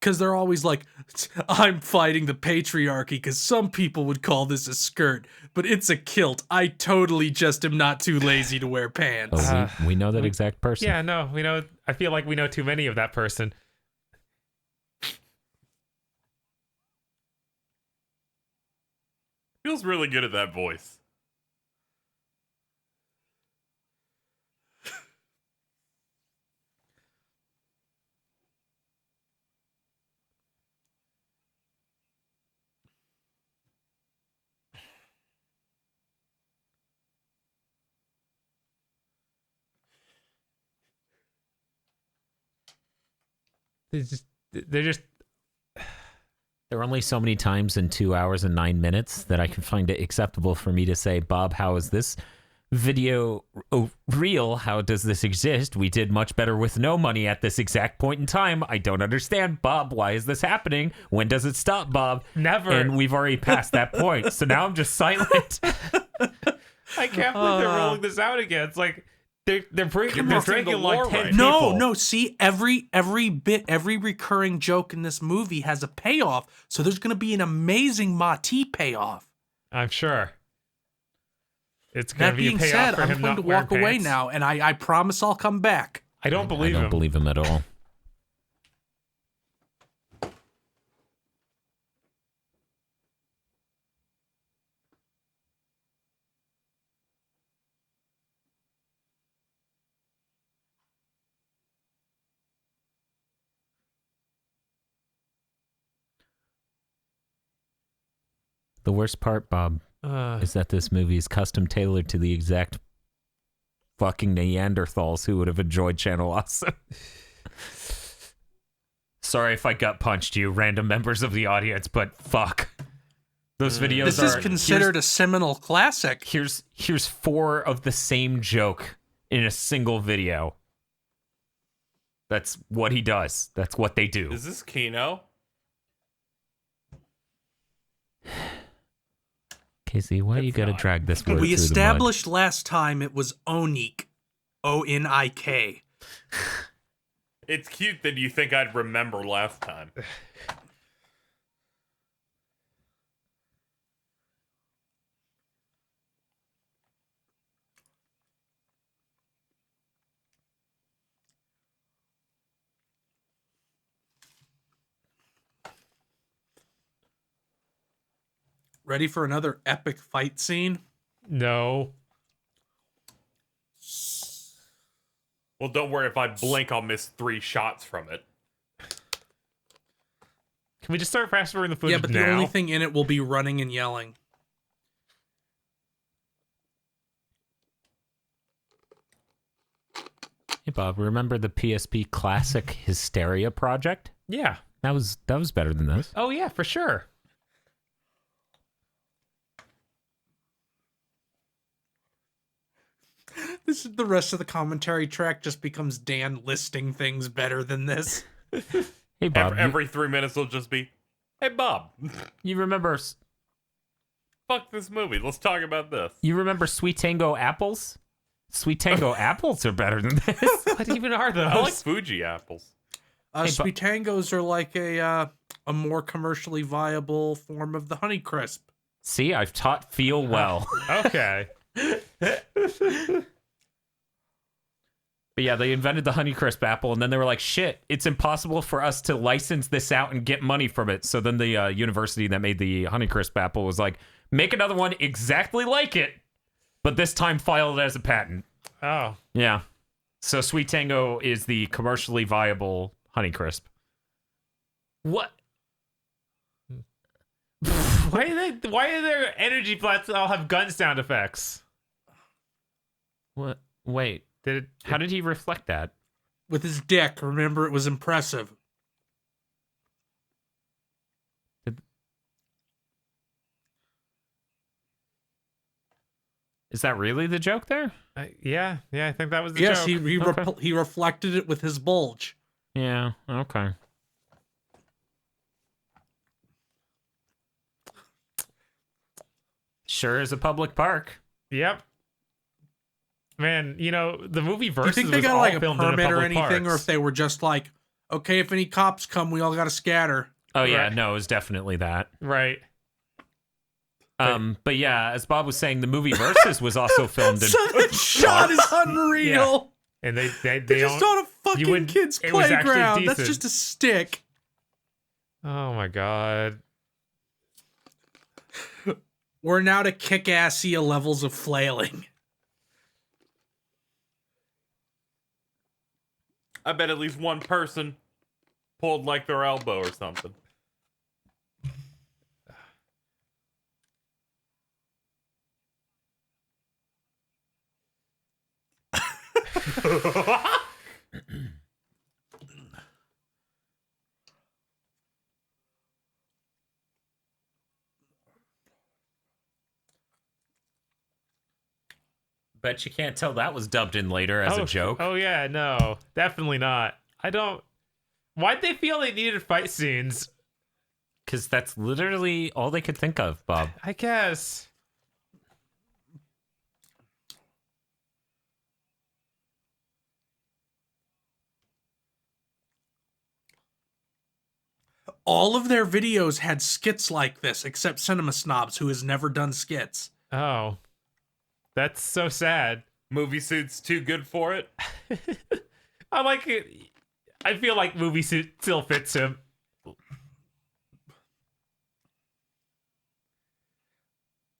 Because they're always like, I'm fighting the patriarchy because some people would call this a skirt, but it's a kilt. I totally just am not too lazy to wear pants. Oh, we know that exact person. Yeah, no, we know. I feel like we know too many of that person. Feels really good at that voice. They're just There are only so many times in 2 hours and 9 minutes that I can find it acceptable for me to say, Bob, how is this video real? How does this exist? We did much better with no money at this exact point in time. I don't understand, Bob. Why is this happening? When does it stop, Bob? never. And we've already passed that point. So now I'm just silent. I can't believe they're rolling this out again. It's like they're breaking missing the like lore 10 right. people. No, see, every recurring joke in this movie has a payoff, so there's going to be an amazing Mati payoff. I'm sure. It's That gonna be a being payoff said, for I'm him going not to wearing walk away pants. now, and I promise I'll come back. I don't believe I don't him. believe him at all. The worst part, Bob, is that this movie is custom tailored to the exact fucking Neanderthals who would have enjoyed Channel Awesome. Sorry if I gut punched you, random members of the audience, but fuck. Those videos This are is considered a seminal classic. here's 4 of the same joke in a single video. That's what he does. That's what they do. Is this Kino? Casey, why you gotta not. drag this word We through established last time it was Onik. O-N-I-K. It's cute that you think I'd remember last time. Ready for another epic fight scene? No. Well, don't worry. If I blink, I'll miss 3 shots from it. Can we just start fast forwarding the footage Yeah, but now? the only thing in it will be running and yelling. Hey Bob, remember the PSP Classic Hysteria project? Yeah. That was better than this. Oh yeah, for sure. This is the rest of the commentary track just becomes Dan listing things better than this. Hey Bob, Every 3 minutes will just be, hey Bob, you remember fuck this movie. Let's talk about this. Sweet Tango apples? Sweet Tango apples are better than this. What even are those? I like Fuji apples. Sweet Tangos are like a more commercially viable form of the Honeycrisp. See, I've taught Feel well. Okay. But yeah, they invented the Honeycrisp apple, and then they were like, shit, it's impossible for us to license this out and get money from it. So then the university that made the Honeycrisp apple was like, make another one exactly like it, but this time file it as a patent. Oh. Yeah. So Sweet Tango is the commercially viable Honeycrisp. What? Why do their energy plants all have gun sound effects? What? Wait. How did he reflect that? With his dick, remember, it was impressive. Is that really the joke there? Yeah, I think that was the Yes, joke. he reflected it with his bulge. Yeah, okay. Sure is a public park. Yep. Man, the movie Do you Versus think they was got all like a filmed in permit or public anything, or parks. if they were just like, okay, if any cops come, we all got to scatter? Oh yeah, Right. no, it was definitely that. Right. But yeah, as Bob was saying, the movie Versus was also filmed in. So that shot is unreal. And they They're just on a fucking wouldn't- kid's it was actually playground. That's decent. just a stick. Oh my god. We're now to kick-assy levels of flailing. I bet at least one person pulled like their elbow or something. Bet you can't tell that was dubbed in later as a joke. Oh yeah, no. Definitely not. Why'd they feel they needed fight scenes? Because that's literally all they could think of, Bob. I guess. All of their videos had skits like this, except Cinema Snobs, who has never done skits. Oh. That's so sad. Movie suit's too good for it. I like it. I feel like movie suit still fits him.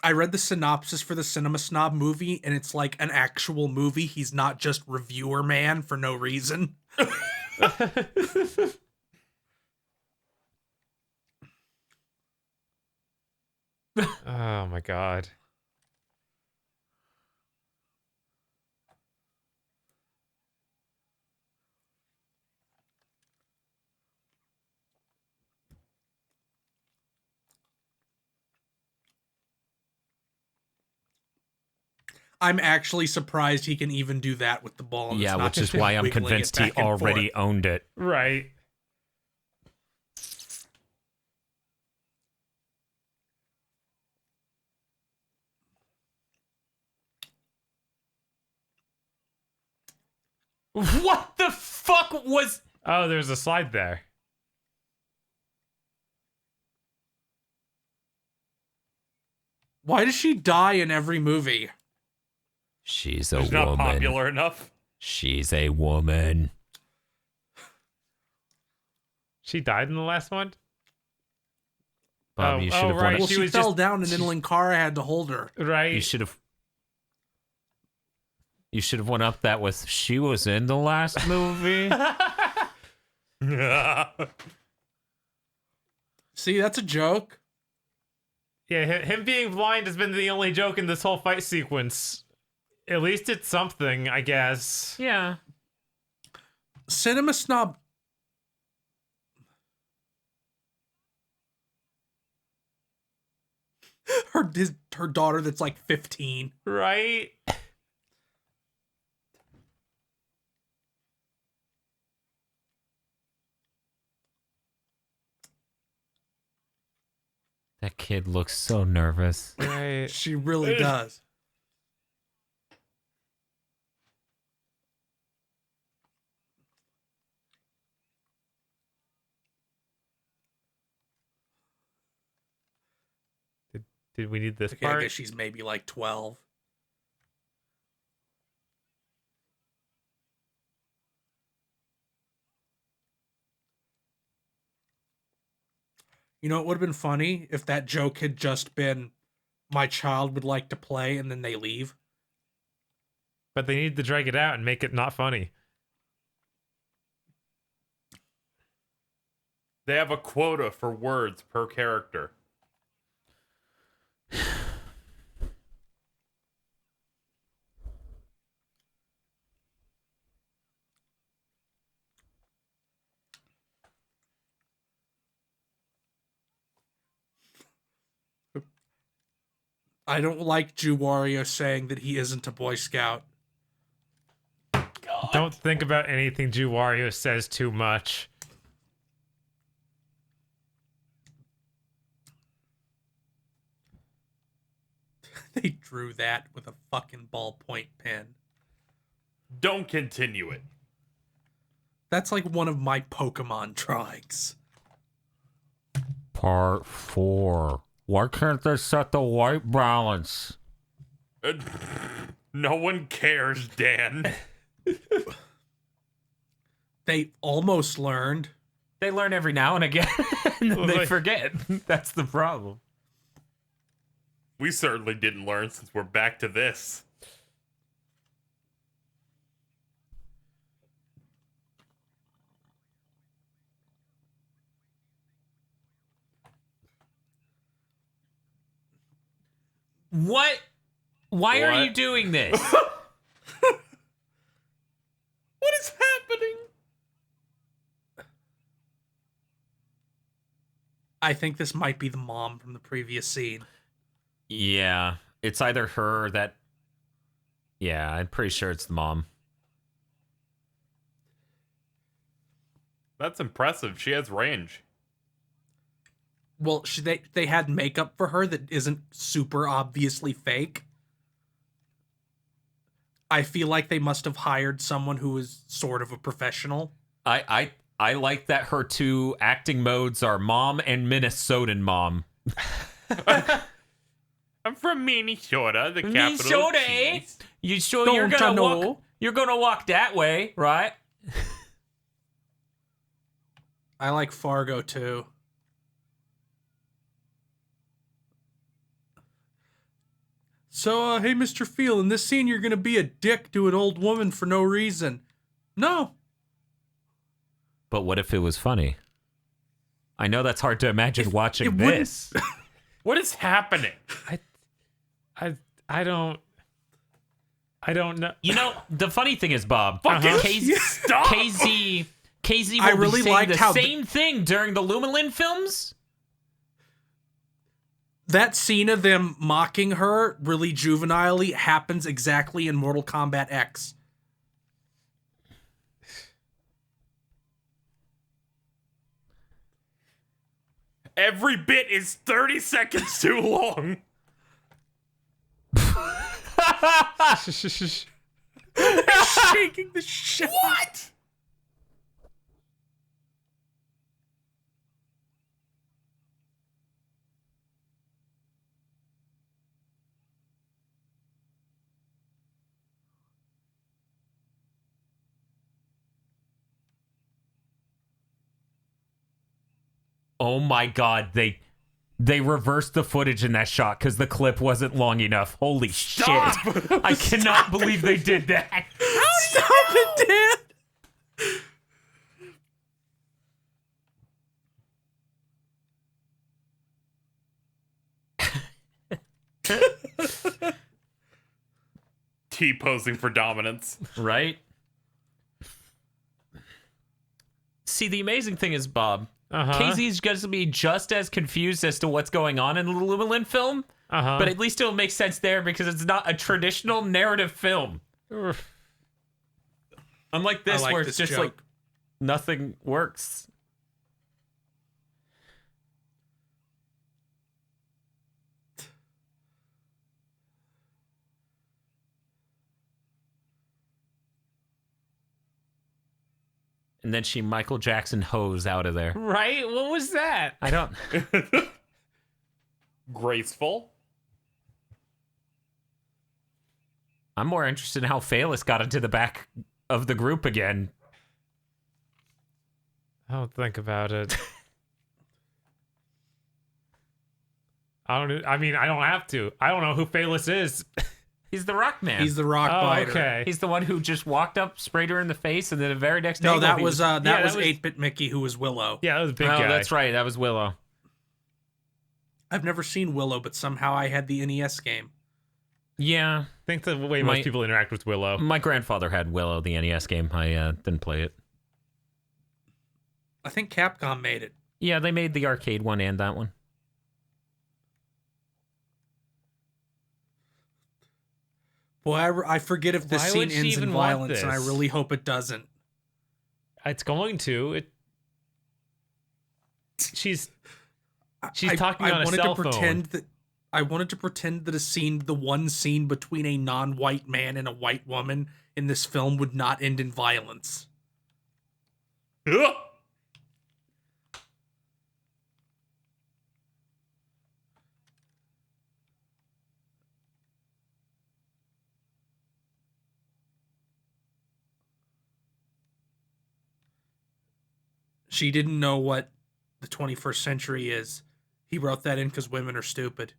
I read the synopsis for the Cinema Snob movie, and it's like an actual movie. He's not just reviewer man for no reason. Oh my god. I'm actually surprised he can even do that with the ball. And it's Yeah, not which is just why I'm wiggling it convinced he back and already forth. owned it. Right. What the fuck was... Oh, there's a slide there. Why does she die in every movie? She's a It's not woman. popular enough. She's a woman. She died in the last one? Bob, Oh, you oh, should have right. won Well, it. she was fell just- down and then Linkara had to hold her. Right. You should have... You should have went up that with, she was in the last movie. See, that's a joke. Yeah, him being blind has been the only joke in this whole fight sequence. At least it's something, I guess. Yeah. Cinema Snob. Her daughter that's like 15. Right? That kid looks so nervous. Right. She really does. Did we need this Okay, I part? guess she's maybe like 12. You know, it would have been funny if that joke had just been, my child would like to play, and then they leave. But they need to drag it out and make it not funny. They have a quota for words per character. I don't like Jew Wario saying that he isn't a Boy Scout. Don't think about anything Jew Wario says too much. They drew that with a fucking ballpoint pen. Don't continue it. That's like one of my Pokemon drawings. Part 4. Why can't they set the white balance? No one cares, Dan. They almost learned. They learn every now and again, and then Well, they like- forget. That's the problem. We certainly didn't learn since we're back to this. What? Why are What? you doing this? What is happening? I think this might be the mom from the previous scene. Yeah, it's either her or that. Yeah, I'm pretty sure it's the mom. That's impressive. She has range. Well, they had makeup for her that isn't super obviously fake. I feel like they must have hired someone who is sort of a professional. I like that her two acting modes are mom and Minnesotan mom. I'm from Minnesota, the capital Minnesota, of eh? cheese. You sure Don't you're ya gonna know? walk? You're gonna walk that way, right? I like Fargo too. So, hey, Mr. Feel, in this scene, you're gonna be a dick to an old woman for no reason. No. But what if it was funny? I know that's hard to imagine watching it wouldn't- this. What is happening? I don't know. You know, the funny thing is, Bob, Fucking stop. KZ I will really be saying liked the how same thing during the Lumalin films. That scene of them mocking her really juvenilely happens exactly in Mortal Kombat X. Every bit is 30 seconds too long. Shaking the shit. What? Oh my god, they reversed the footage in that shot because the clip wasn't long enough. Holy shit. I cannot believe they did that. Stop it, Dan! T-posing for dominance. Right? See, the amazing thing is, Bob, KZ's going to be just as confused as to what's going on in the Lumalin film, but at least it'll make sense there because it's not a traditional narrative film. Unlike this, I like where this it's just joke. like nothing works. And then she Michael Jackson hose out of there. Right? What was that? I don't. Graceful. I'm more interested in how Phalis got into the back of the group again. I don't think about it. I don't have to. I don't know who Phalis is. He's the rock man. He's the rock Oh, biter. okay. He's the one who just walked up, sprayed her in the face, and then the very next day. No, that was that was 8-Bit Mickey, who was Willow. Yeah, that was a big Oh, guy. that's right. That was Willow. I've never seen Willow, but somehow I had the NES game. Yeah. I think the way My- most people interact with Willow. My grandfather had Willow, the NES game. I didn't play it. I think Capcom made it. Yeah, they made the arcade one and that one. Boy, I forget if this Why scene would she ends in even want violence, and I this? really hope it doesn't. It's going to. She's I- talking I on a wanted cell to phone. pretend that I wanted to pretend that the one scene between a non-white man and a white woman in this film would not end in violence. Ugh. She didn't know what the 21st century is. He wrote that in because women are stupid.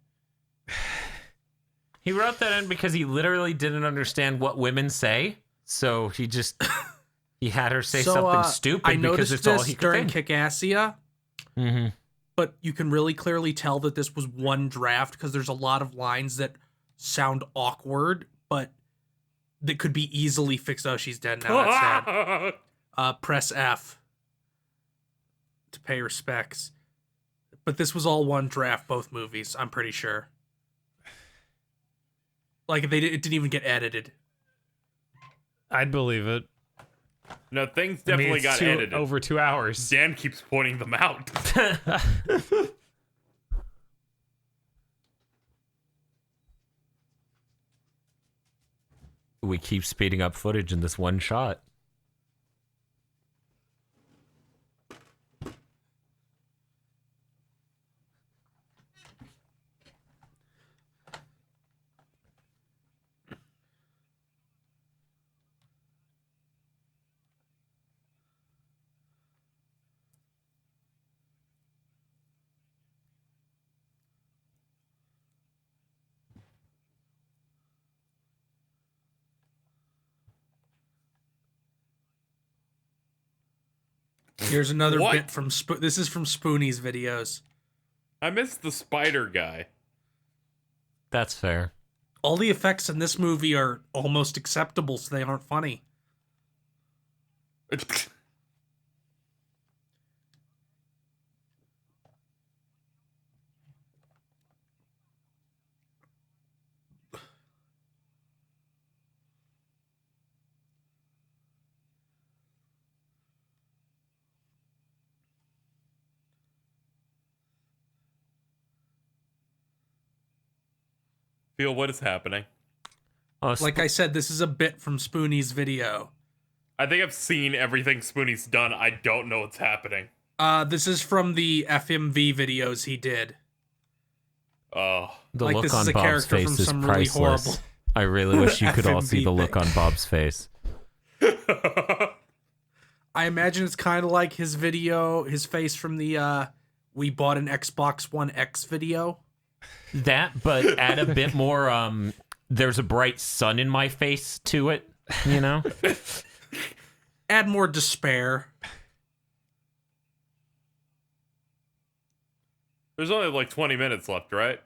He wrote that in because he literally didn't understand what women say. So he just he had her say something stupid I because noticed it's all this he could during think. Kickassia, Mm-hmm. but you can really clearly tell that this was one draft because there's a lot of lines that sound awkward, but that could be easily fixed. Oh, she's dead now. That's sad. Press F to pay respects. But this was all one draft, both movies, I'm pretty sure. Like, it didn't even get edited. I'd believe it. No, things I mean, definitely it's got edited. over 2 hours. Dan keeps pointing them out. We keep speeding up footage in this one shot. Here's another What? bit from this is from Spoonie's videos. I missed the spider guy. That's fair. All the effects in this movie are almost acceptable, so they aren't funny. Feel what is happening. Oh, Like I said, this is a bit from Spoonie's video. I think I've seen everything Spoonie's done. I don't know what's happening. This is from the FMV videos he did. Oh. the like look this on is a Bob's character face from is some really priceless. horrible I really wish you could all see FMV the look thing. on Bob's face. I imagine it's kind of like his face from the we bought an Xbox One X video. That, but add a bit more, there's a bright sun in my face to it, you know? Add more despair. There's only like 20 minutes left, right?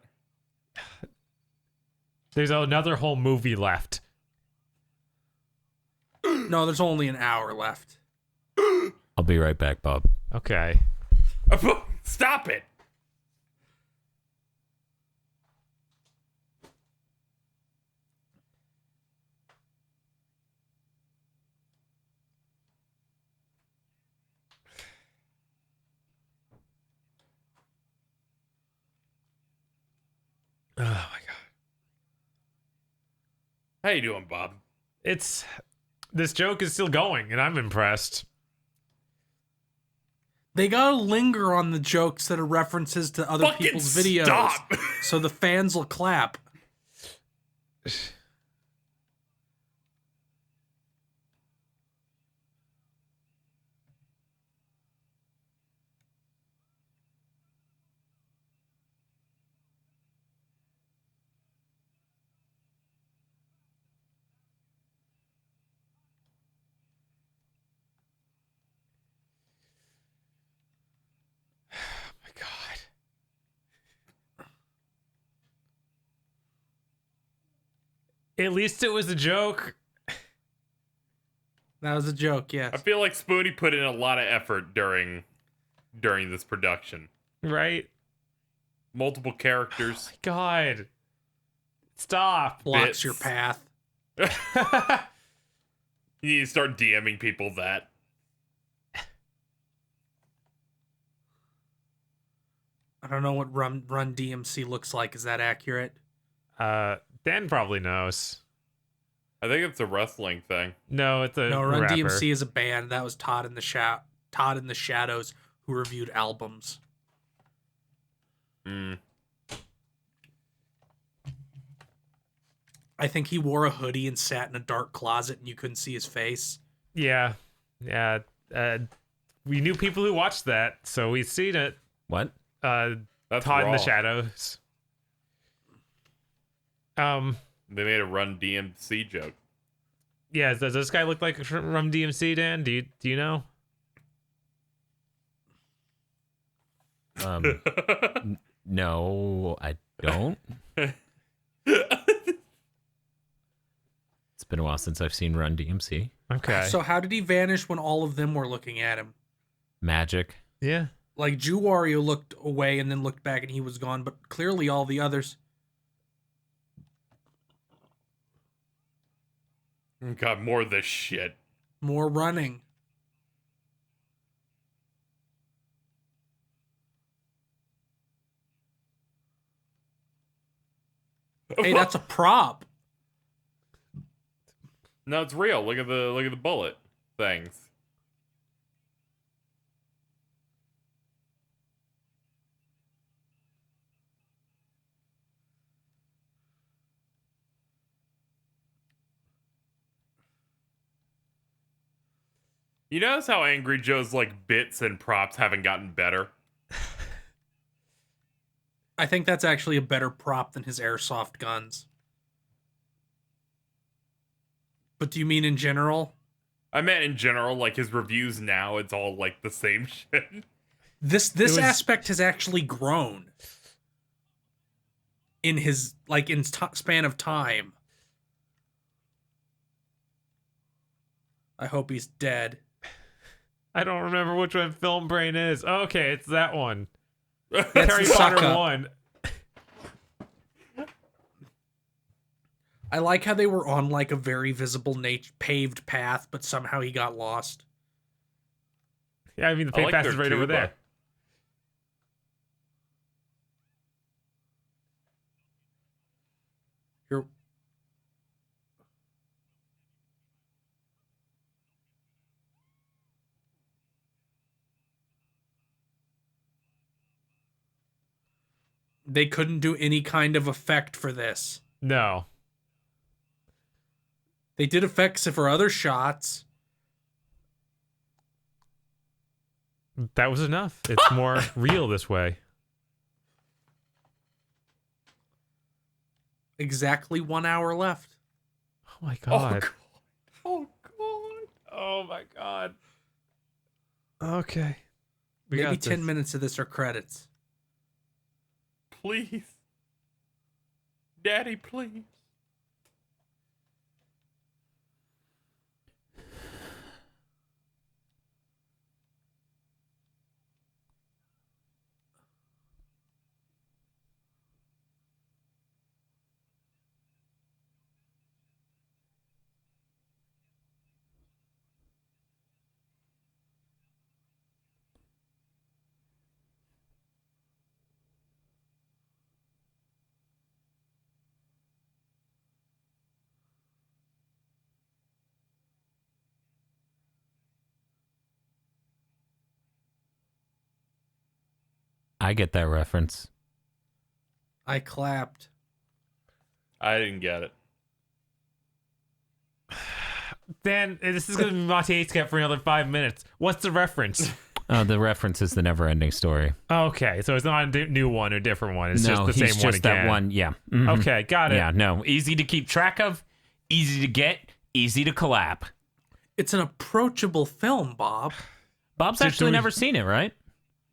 There's another whole movie left. No, there's only an hour left. I'll be right back, Bob. Okay. Stop it! Oh my god. How you doing, Bob? This joke is still going, and I'm impressed. They gotta linger on the jokes that are references to other Fucking people's videos. stop. So the fans will clap. My God. At least it was a joke. That was a joke, yes. I feel like Spoonie put in a lot of effort during this production. Right? Multiple characters. My God. Stop. Blocks bits. your path. You need to start DMing people that. I don't know what Run DMC looks like. Is that accurate? Dan probably knows. I think it's a wrestling thing. No, it's a No, Run rapper. DMC is a band. That was Todd in the Shadows, who reviewed albums. Mm. I think he wore a hoodie and sat in a dark closet and you couldn't see his face. Yeah. Yeah. We knew people who watched that, so we've seen it. What? That's Todd in the raw. Shadows. They made a Run DMC joke. Yeah, does this guy look like Rum DMC, Dan? Do you know? No, I don't. It's been a while since I've seen Run DMC. Okay. So how did he vanish when all of them were looking at him? Magic. yeah. Like Jew Wario looked away and then looked back and he was gone, but clearly all the others. God, more of this shit. More running. Hey, that's a prop. No, it's real. Look at the bullet things. You notice how Angry Joe's like bits and props haven't gotten better? I think that's actually a better prop than his airsoft guns. But do you mean in general? I meant in general, like his reviews now, it's all like the same shit. This was- aspect has actually grown in his span of time. I hope he's dead. I don't remember which one Film Brain is. Okay, it's that one. That's Harry the Potter suck-up. 1. I like how they were on like a very visible paved path, but somehow he got lost. Yeah, I mean the I like pass their is right over tuba. there. You're... They couldn't do any kind of effect for this. No. They did effects for other shots. That was enough. It's more real this way. Exactly 1 hour left. Oh my Oh god. god. Oh god. Oh my god. Okay. We Maybe got 10 this. minutes of this are credits. Please. Daddy, please. I get that reference. I clapped. I didn't get it. Dan, this is gonna be Monty Sketch for another 5 minutes. What's the reference? The reference is the never-ending story. Okay, so it's not a new one or different one. It's no, just the he's same one just again. that one. Yeah. Mhm. Okay, got it. Yeah. No. Easy to keep track of. Easy to get. Easy to collab. It's an approachable film, Bob. Bob's So actually do we- never seen it, right?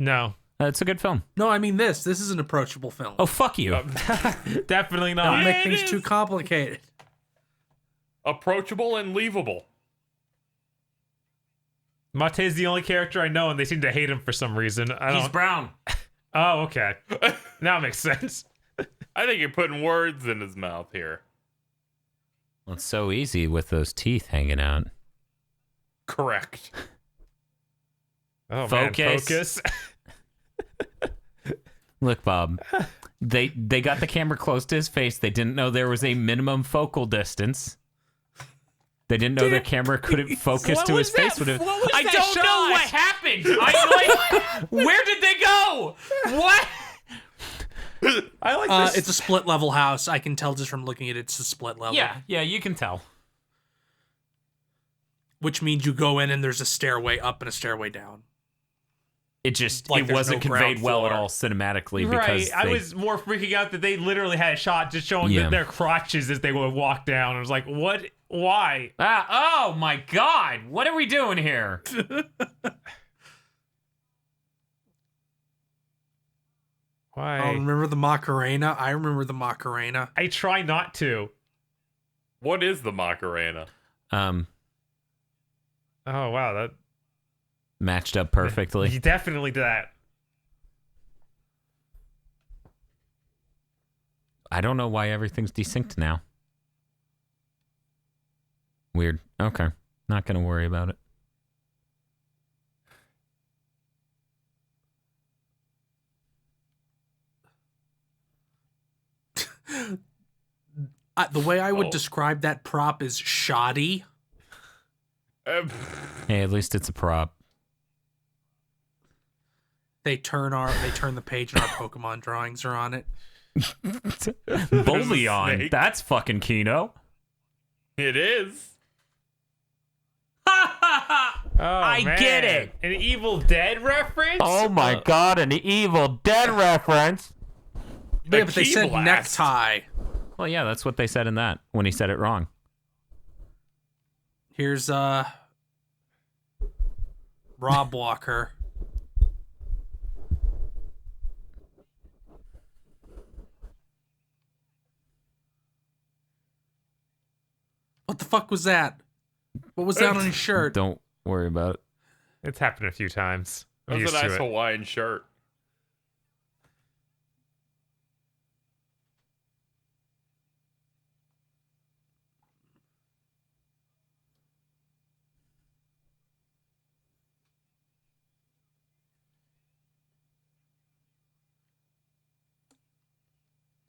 No, It's a good film. No, I mean this. This is an approachable film. Oh, fuck you. definitely Don't not. make it things is. too complicated. Approachable and leavable. Mate's the only character I know, and they seem to hate him for some reason. I He's don't. brown. Oh, okay. Now it makes sense. I think you're putting words in his mouth here. Well, it's so easy with those teeth hanging out. Correct. Oh Focus. man, focus. Look, Bob. They got the camera close to his face. They didn't know there was a minimum focal distance. They didn't know their camera couldn't focus What to was his face. that? With it. What was I that don't know shot? what happened. I'm like, where did they go? What? I like this. It's a split level house. I can tell just from looking at it. It's a split level. Yeah, you can tell. Which means you go in and there's a stairway up and a stairway down. It just Like it there's wasn't no ground conveyed well at floor. all cinematically Right, because I they- was more freaking out that they literally had a shot just showing Yeah. their crotches as they would walk down. I was like, what? Why? oh my god, what are we doing here? Why? Remember the Macarena? I remember the Macarena. I try not to. What is the Macarena? Oh wow, that Matched up perfectly. you definitely did that. I don't know why everything's desynced now. Weird. Okay. Not gonna worry about it. The way I would Oh. describe that prop is shoddy. Hey, at least it's a prop. They turn the page and our Pokemon drawings are on it. Bullion. snake. That's fucking Kino. It is. Oh, I man. get it. An Evil Dead reference? Oh my god, an Evil Dead reference. Yeah, but they key said blast. necktie. Well, yeah, that's what they said in that when he said it wrong. Here's Rob Walker. What the fuck was that? What was that on his shirt? Don't worry about it. It's happened a few times. I'm That's used a to nice it. Hawaiian shirt.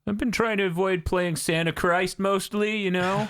I've been trying to avoid playing Santa Christ mostly, you know?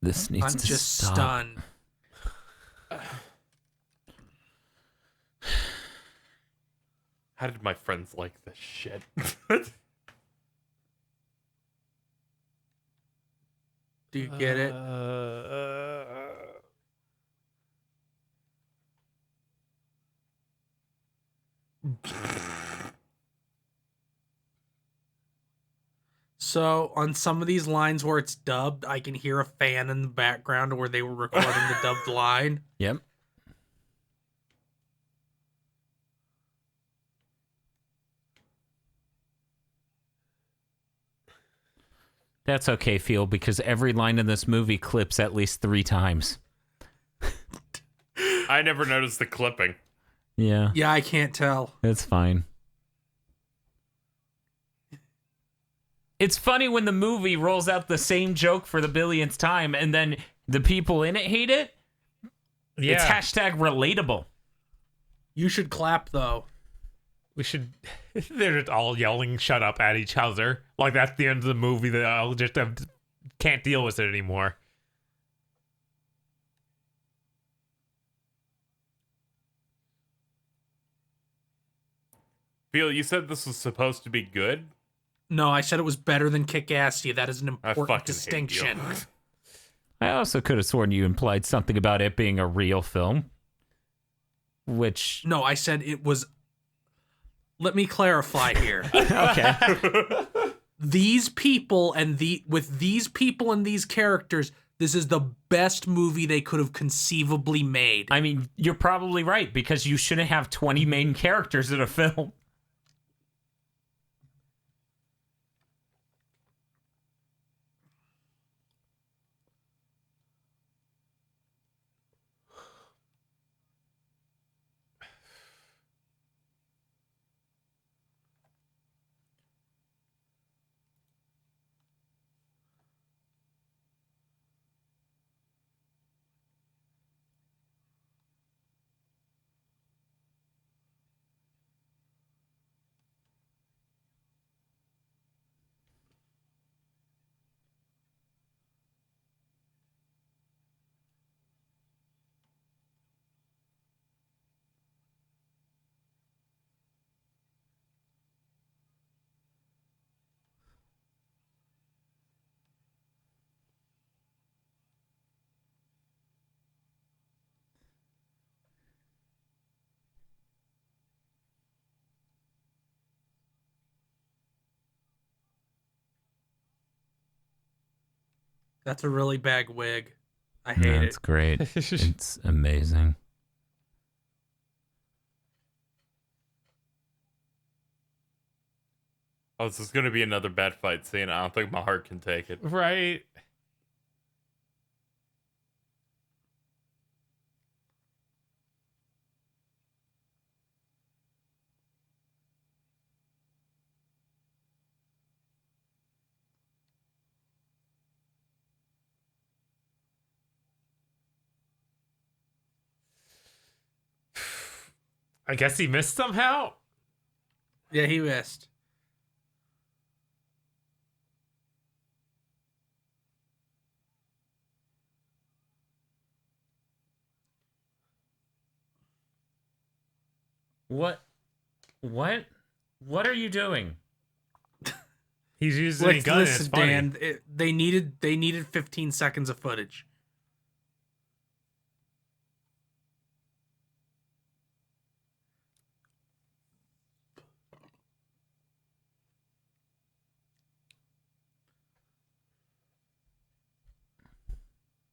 This needs I'm to just stop. stunned. How did my friends like this shit? Do you get it? So on some of these lines where it's dubbed, I can hear a fan in the background where they were recording the dubbed line. Yep. That's okay, Phil, because every line in this movie clips at least 3 times. I never noticed the clipping. Yeah, Yeah, I can't tell. it's fine. It's funny when the movie rolls out the same joke for the billionth time, and then the people in it hate it. Yeah. It's hashtag relatable. You should clap though. We should. They're just all yelling "shut up" at each other. Like that's the end of the movie. That I'll just can't deal with it anymore. Phil, you said this was supposed to be good? No, I said it was better than Kick-Ass. That is an I important fucking distinction. hate you. I also could have sworn you implied something about it being a real film. Which... No, I said it was. Let me clarify here. Okay. These people and with these people and these characters, this is the best movie they could have conceivably made. I mean, you're probably right, because you shouldn't have 20 main characters in a film. That's a really bad wig. I hate That's it. great. It's amazing. Oh, this is going to be another bad fight scene. I don't think my heart can take it. Right. I guess he missed somehow. Yeah, he missed. What? What are you doing? He's using a gun. Listen, It's funny. Dan, they needed 15 seconds of footage.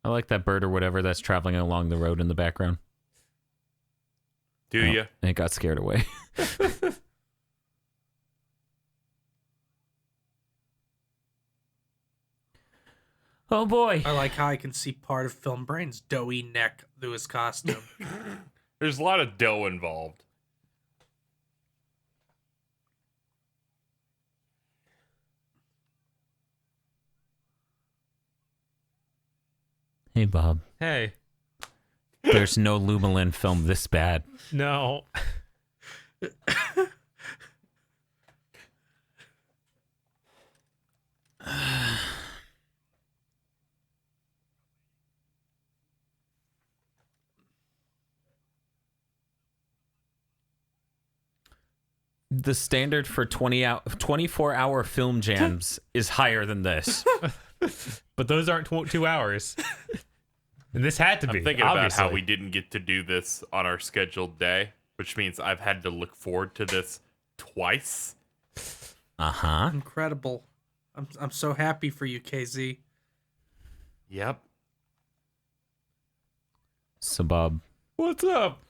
I like that bird or whatever that's traveling along the road in the background. Do Oh, you? It got scared away. Oh boy. I like how I can see part of Film Brain's doughy neck through his costume. There's a lot of dough involved. Hey, Bob. Hey, There's no Lumelin film this bad. no. The standard for 24-hour film jams is higher than this. But those aren't 2 hours. And this had to be. I'm thinking obviously. about how we didn't get to do this on our scheduled day, which means I've had to look forward to this twice. Uh-huh. Incredible. I'm so happy for you, KZ. Yep. So, Bob, What's up?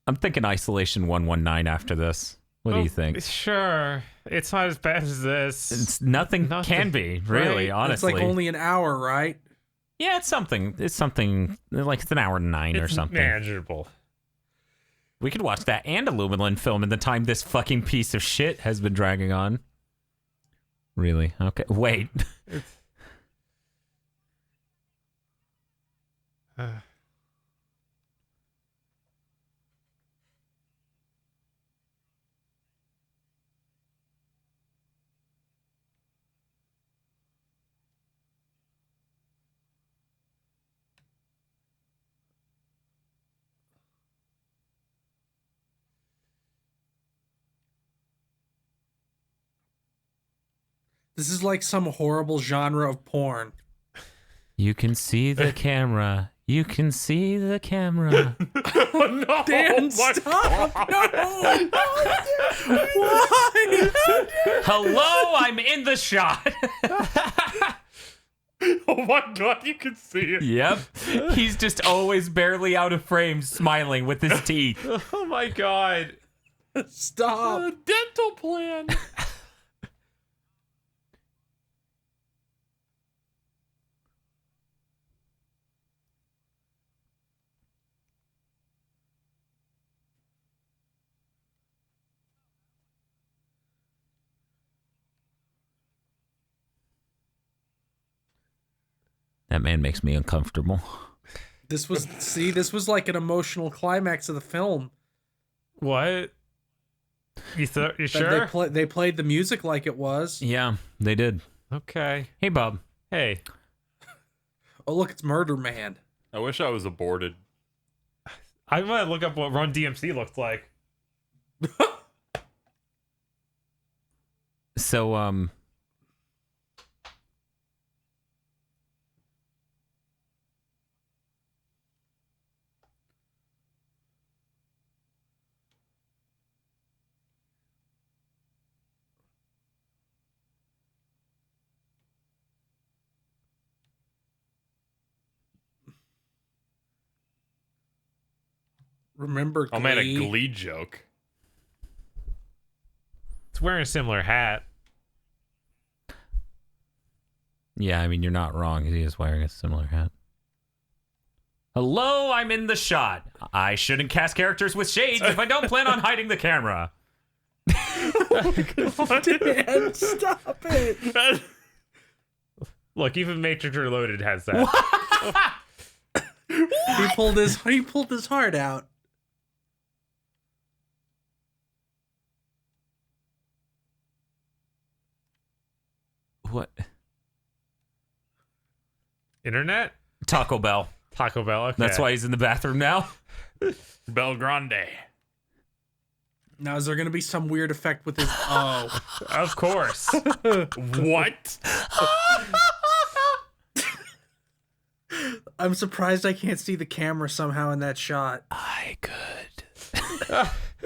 I'm thinking Isolation 119 after this. What do you think? Sure. It's not as bad as this. It's nothing can be, really, Right. honestly. It's like only an hour, right? Yeah, it's something. It's something like it's an hour and 9 or It's something. manageable. We could watch that and a Lumelin film in the time this fucking piece of shit has been dragging on. Really? Okay. Wait. This is like some horrible genre of porn. You can see the camera. You can see the camera. Oh, no! Dan, my stop! God. No! Why? Hello, I'm in the shot. Oh my God, you can see it. Yep. He's just always barely out of frame, smiling with his teeth. Oh my God. Stop! Dental plan. That man makes me uncomfortable. This was like an emotional climax of the film. What? You That sure? They played the music like it was. Yeah, they did. Okay. Hey, Bob. Hey. Oh, look, it's Murder Man. I wish I was aborted. I'm gonna look up what Run DMC looked like. So, Remember Glee? Oh man, a Glee joke. It's wearing a similar hat. yeah, I mean, you're not wrong. He is wearing a similar hat. Hello, I'm in the shot. I shouldn't cast characters with shades if I don't plan on hiding the camera. Dan, stop it! Look, even Matrix Reloaded has that. He pulled his heart out. What? Internet? Taco Bell. Taco Bell. Okay. That's why he's in the bathroom now. Bel Grande. Now, is there going to be some weird effect with his... Oh. Of course. What? I'm surprised I can't see the camera somehow in that shot. I could.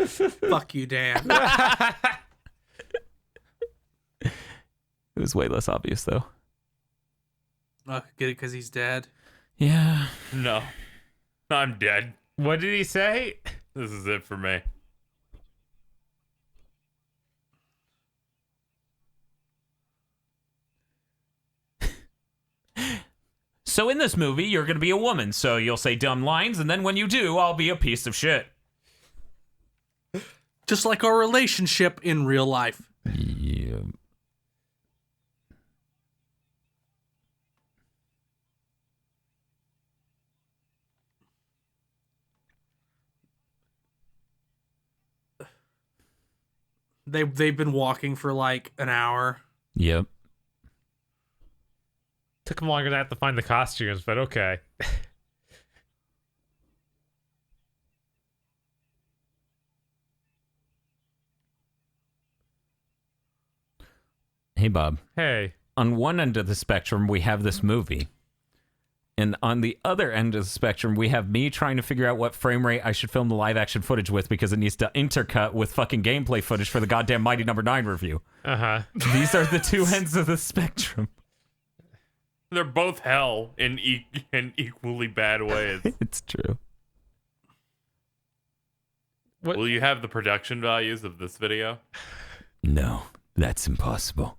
Fuck you, Dan. It was way less obvious, though. Oh, get it because he's dead? Yeah. No. I'm dead. What did he say? This is it for me. So in this movie, you're going to be a woman, so you'll say dumb lines, and then when you do, I'll be a piece of shit. Just like our relationship in real life. Yeah. They've been walking for like an hour. Yep. Took him longer than that to find the costumes, but okay. Hey, Bob. Hey. On one end of the spectrum, we have this movie. And on the other end of the spectrum, we have me trying to figure out what frame rate I should film the live action footage with because it needs to intercut with fucking gameplay footage for the goddamn Mighty Number 9 review. Uh-huh. These are the two ends of the spectrum. They're both hell in equally bad ways. It's true. What? Will you have the production values of this video? No, that's impossible.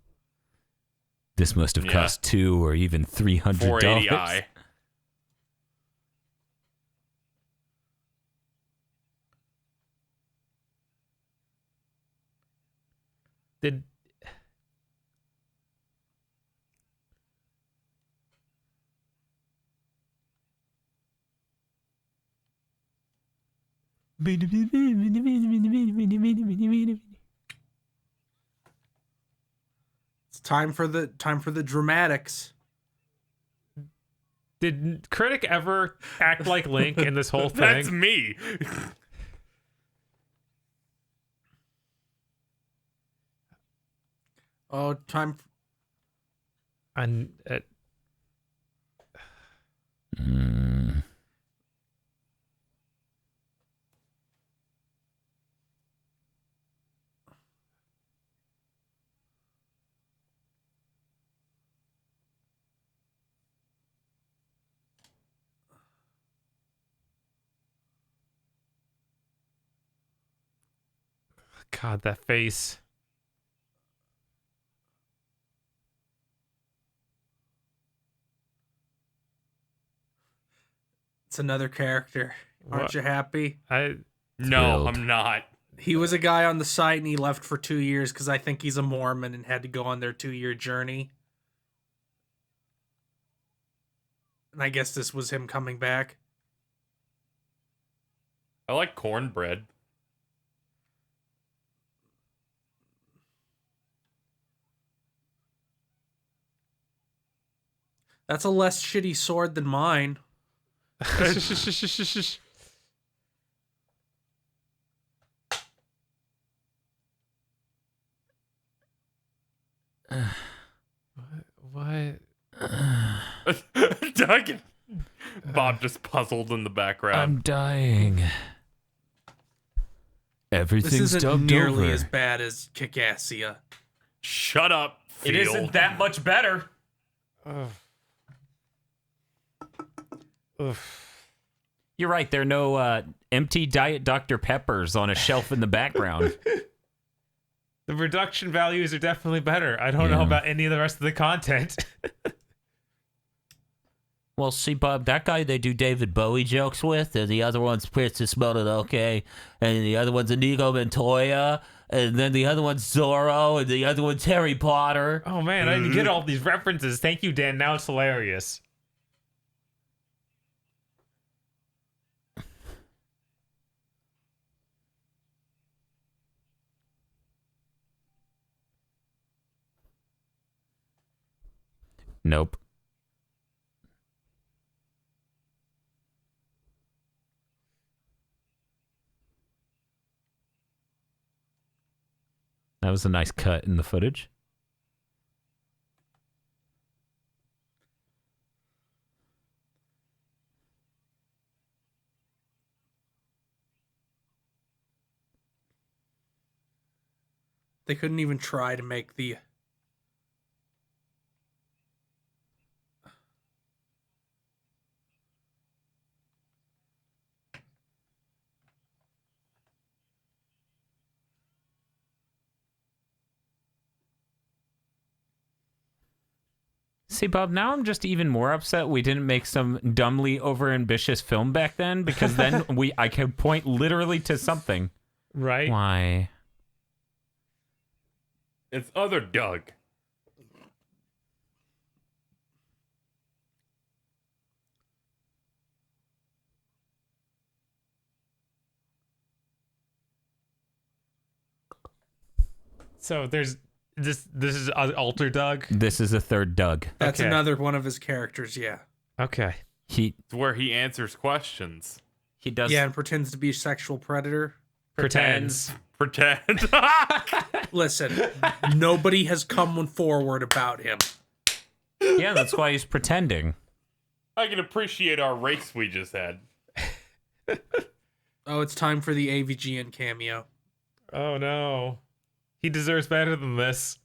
This must have Yeah. cost $200 or even $300. 480i. Did It's time for the dramatics. Did Critic ever act like Link in this whole thing? That's me. Oh, time. And God, that face. It's another character. Aren't What? you happy? No, Thrilled. I'm not. He was a guy on the site and he left for 2 years because I think he's a Mormon and had to go on their 2-year journey. And I guess this was him coming back. I like cornbread. That's a less shitty sword than mine. What? Doug and Bob just puzzled in the background. I'm dying. This Everything's isn't dubbed nearly over. as bad as Kickassia. Shut up, It Phil. isn't that much better. Ugh. Ugh. You're right. There are no empty Diet Dr. Peppers on a shelf in the background. The reduction values are definitely better. I don't know Yeah. about any of the rest of the content. Well, see, Bob, that guy they do David Bowie jokes with, and the other one's Princess Mononoke, and the other one's Inigo Montoya, and then the other one's Zorro, and the other one's Harry Potter. Oh man, I didn't get all these references. Thank you, Dan. Now it's hilarious. Nope. That was a nice cut in the footage. They couldn't even try to make the... See, Bob, now I'm just even more upset we didn't make some dumbly overambitious film back then, because then I could point literally to something. Right? Why? It's other Doug. So there's this is Alter Doug. This is a third Doug. That's Okay. another one of his characters, yeah. Okay. He It's where he answers questions. does Yeah, and pretends to be a sexual predator. Pretends. Pretend. Listen, nobody has come forward about him. Yeah, that's why he's pretending. I can appreciate our race we just had. Oh, it's time for the AVGN cameo. Oh no. He deserves better than this.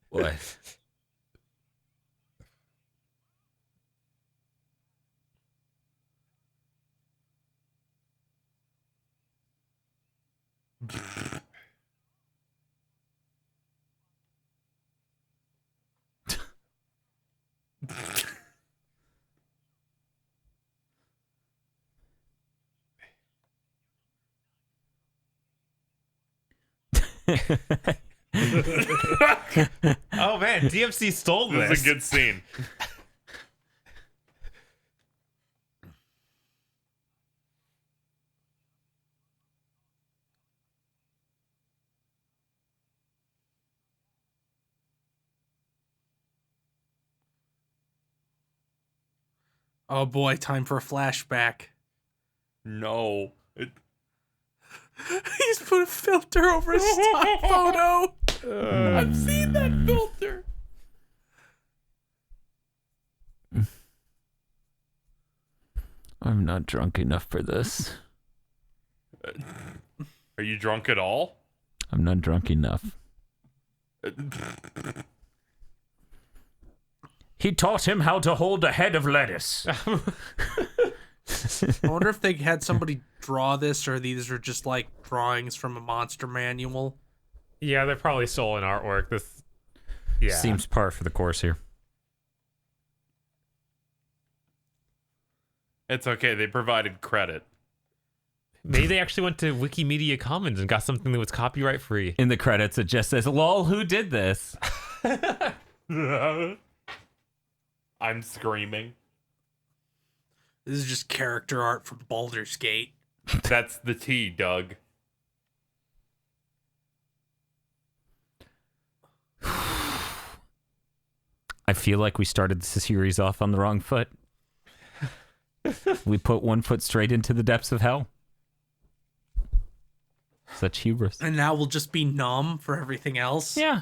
What? Oh man, DMC stole this. This is a good scene. Oh boy, time for a flashback. No. He's put a filter over his stock photo. I've seen that filter. I'm not drunk enough for this. Are you drunk at all? I'm not drunk enough. He taught him how to hold a head of lettuce. I wonder if they had somebody draw this, or these are just like drawings from a monster manual. Yeah, they're probably stolen artwork. This, yeah, Seems par for the course here. It's okay. They provided credit. maybe they actually went to Wikimedia Commons and got something that was copyright free. In the credits, it just says, "Lol, who did this?" I'm screaming. This is just character art from Baldur's Gate. That's the T, Doug. I feel like we started the series off on the wrong foot. We put one foot straight into the depths of hell. Such hubris. And now we'll just be numb for everything else. Yeah.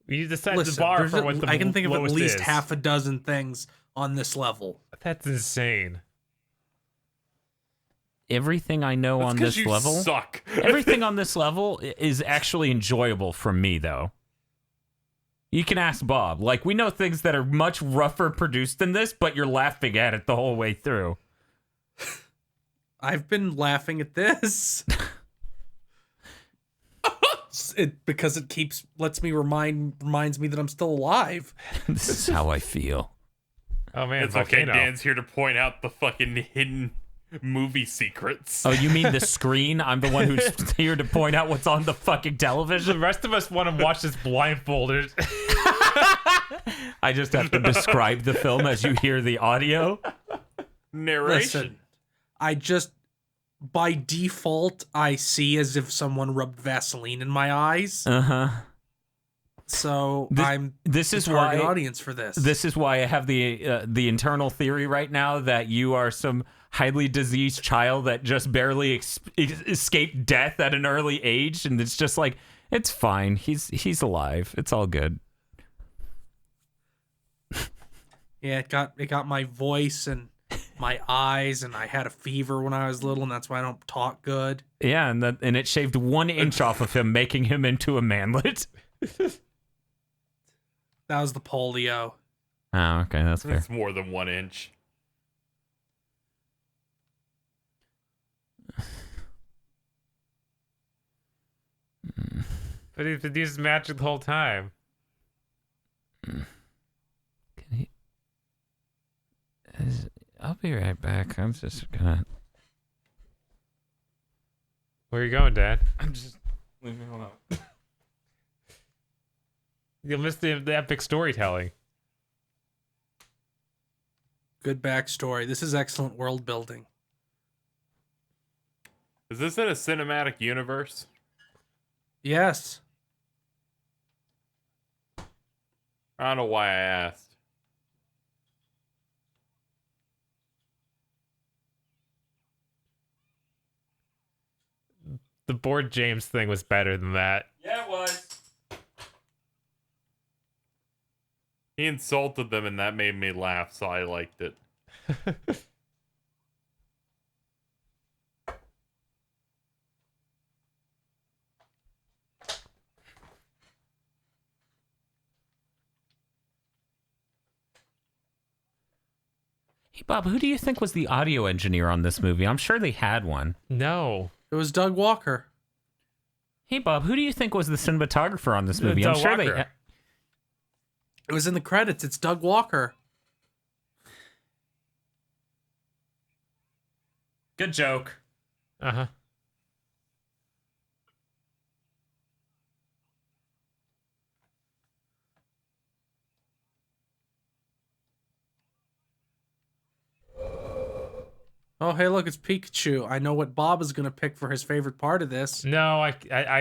You decide Listen, the bar there's for what the I can think of at lowest least is. half a dozen things on this level. That's insane. Everything I know That's on 'cause this you level, suck. everything on this level is actually enjoyable for me, though. You can ask Bob. Like, we know things that are much rougher produced than this, but you're laughing at it the whole way through. I've been laughing at this. Because it reminds me that I'm still alive. This is how I feel. Oh man, It's okay. volcano. Dan's here to point out the fucking hidden movie secrets. Oh, you mean the screen? I'm the one who's here to point out what's on the fucking television? The rest of us want to watch this blindfolded. I just have to describe the film as you hear the audio. Narration. Listen, I just, by default, I see as if someone rubbed Vaseline in my eyes. Uh-huh. So I'm This the is target why audience for this. This is why I have the internal theory right now that you are some highly diseased child that just barely escaped death at an early age, and it's just like, it's fine. He's alive. It's all good. Yeah, it got my voice and my eyes, and I had a fever when I was little, and that's why I don't talk good. Yeah, and it shaved 1 inch off of him, making him into a manlet. That was the polio. Oh, okay, that's fair. It's more than 1 inch. But he's been using magic the whole time. Can he? I'll be right back. I'm just gonna. Where are you going, Dad? I'm just. Leave me alone. You'll miss the epic storytelling. Good backstory. This is excellent world building. Is this in a cinematic universe? Yes. I don't know why I asked. The Board James thing was better than that. Yeah, it was. He insulted them and that made me laugh, so I liked it. Hey, Bob, who do you think was the audio engineer on this movie? I'm sure they had one. No. It was Doug Walker. Hey, Bob, who do you think was the cinematographer on this movie? Doug I'm sure Walker. It was in the credits. It's Doug Walker. Good joke. Uh-huh. Oh, hey, look, it's Pikachu. I know what Bob is gonna pick for his favorite part of this. No, I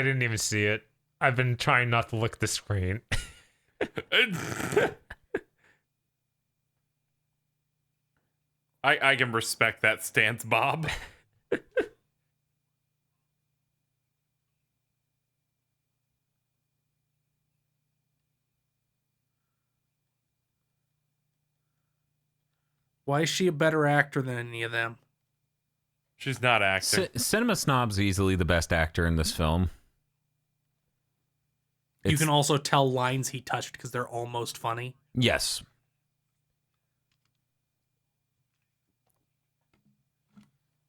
didn't even see it. I've been trying not to look at the screen. I can respect that stance, Bob. Why is she a better actor than any of them? She's not acting. Cinema Snob's easily the best actor in this film. You It's- can also tell lines he touched because they're almost funny. Yes.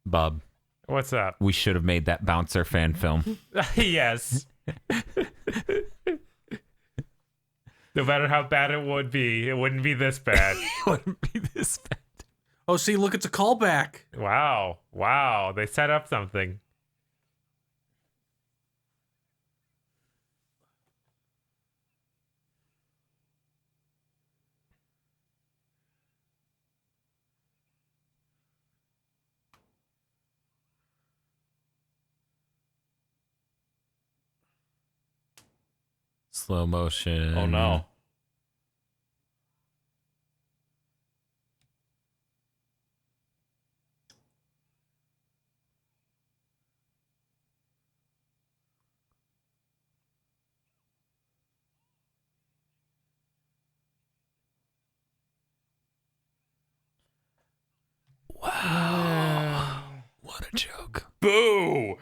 Bob, What's up? we should have made that Bouncer fan film. Yes. No matter how bad it would be, it wouldn't be this bad. It wouldn't be this bad. Oh, see, look, it's a callback. Wow. Wow. They set up something. Slow motion. Oh no. Wow. What a joke. Boo!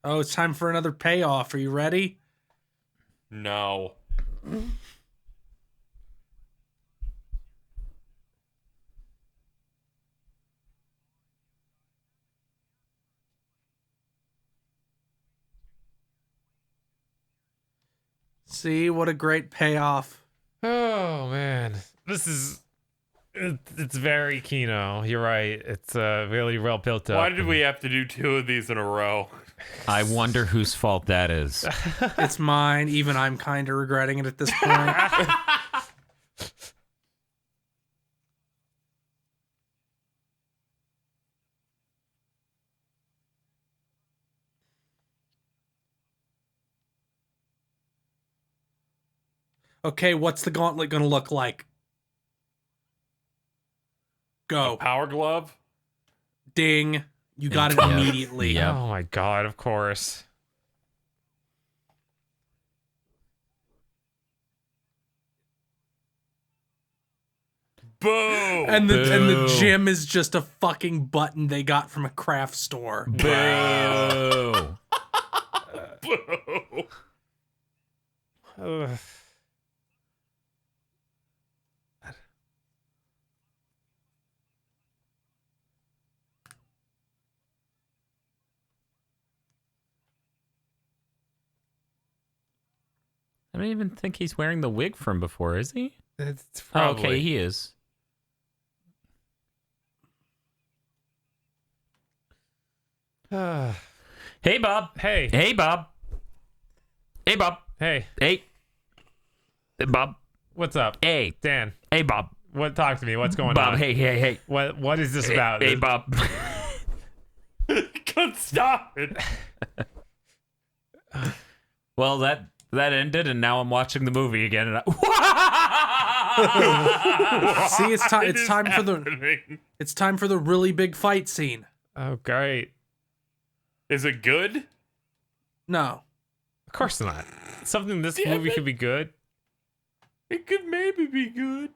Oh, it's time for another payoff. Are you ready? No. See, what a great payoff. Oh, man. This is... It's very Kino. You're right. It's really well built up. Why did we have to do 2 of these in a row? I wonder whose fault that is. It's mine. Even I'm kind of regretting it at this point. Okay, what's the gauntlet gonna look like? Go. Power glove? Ding. You got it Yep. immediately. Yep. Oh, my God. Of course. Boo! And the Boo. gym is just a fucking button they got from a craft store. Boo. Boo! Ugh. I don't even think he's wearing the wig from before, is he? It's Oh, probably... okay, he is. Hey, Bob. Hey. Hey, Bob. Hey, Bob. Hey. Hey. Hey, Bob. What's up? Hey. Dan. Hey, Bob. What? Talk to me. What's going Bob, on? hey. What is this Hey, about? hey, Bob. God, stop it! Well, that ended, and now I'm watching the movie again. And See, it's time. It's What is time for the. happening? It's time for the really big fight scene. Oh, great. Is it good? No. Of course not. Something this Damn movie it. could be good. It could maybe be good.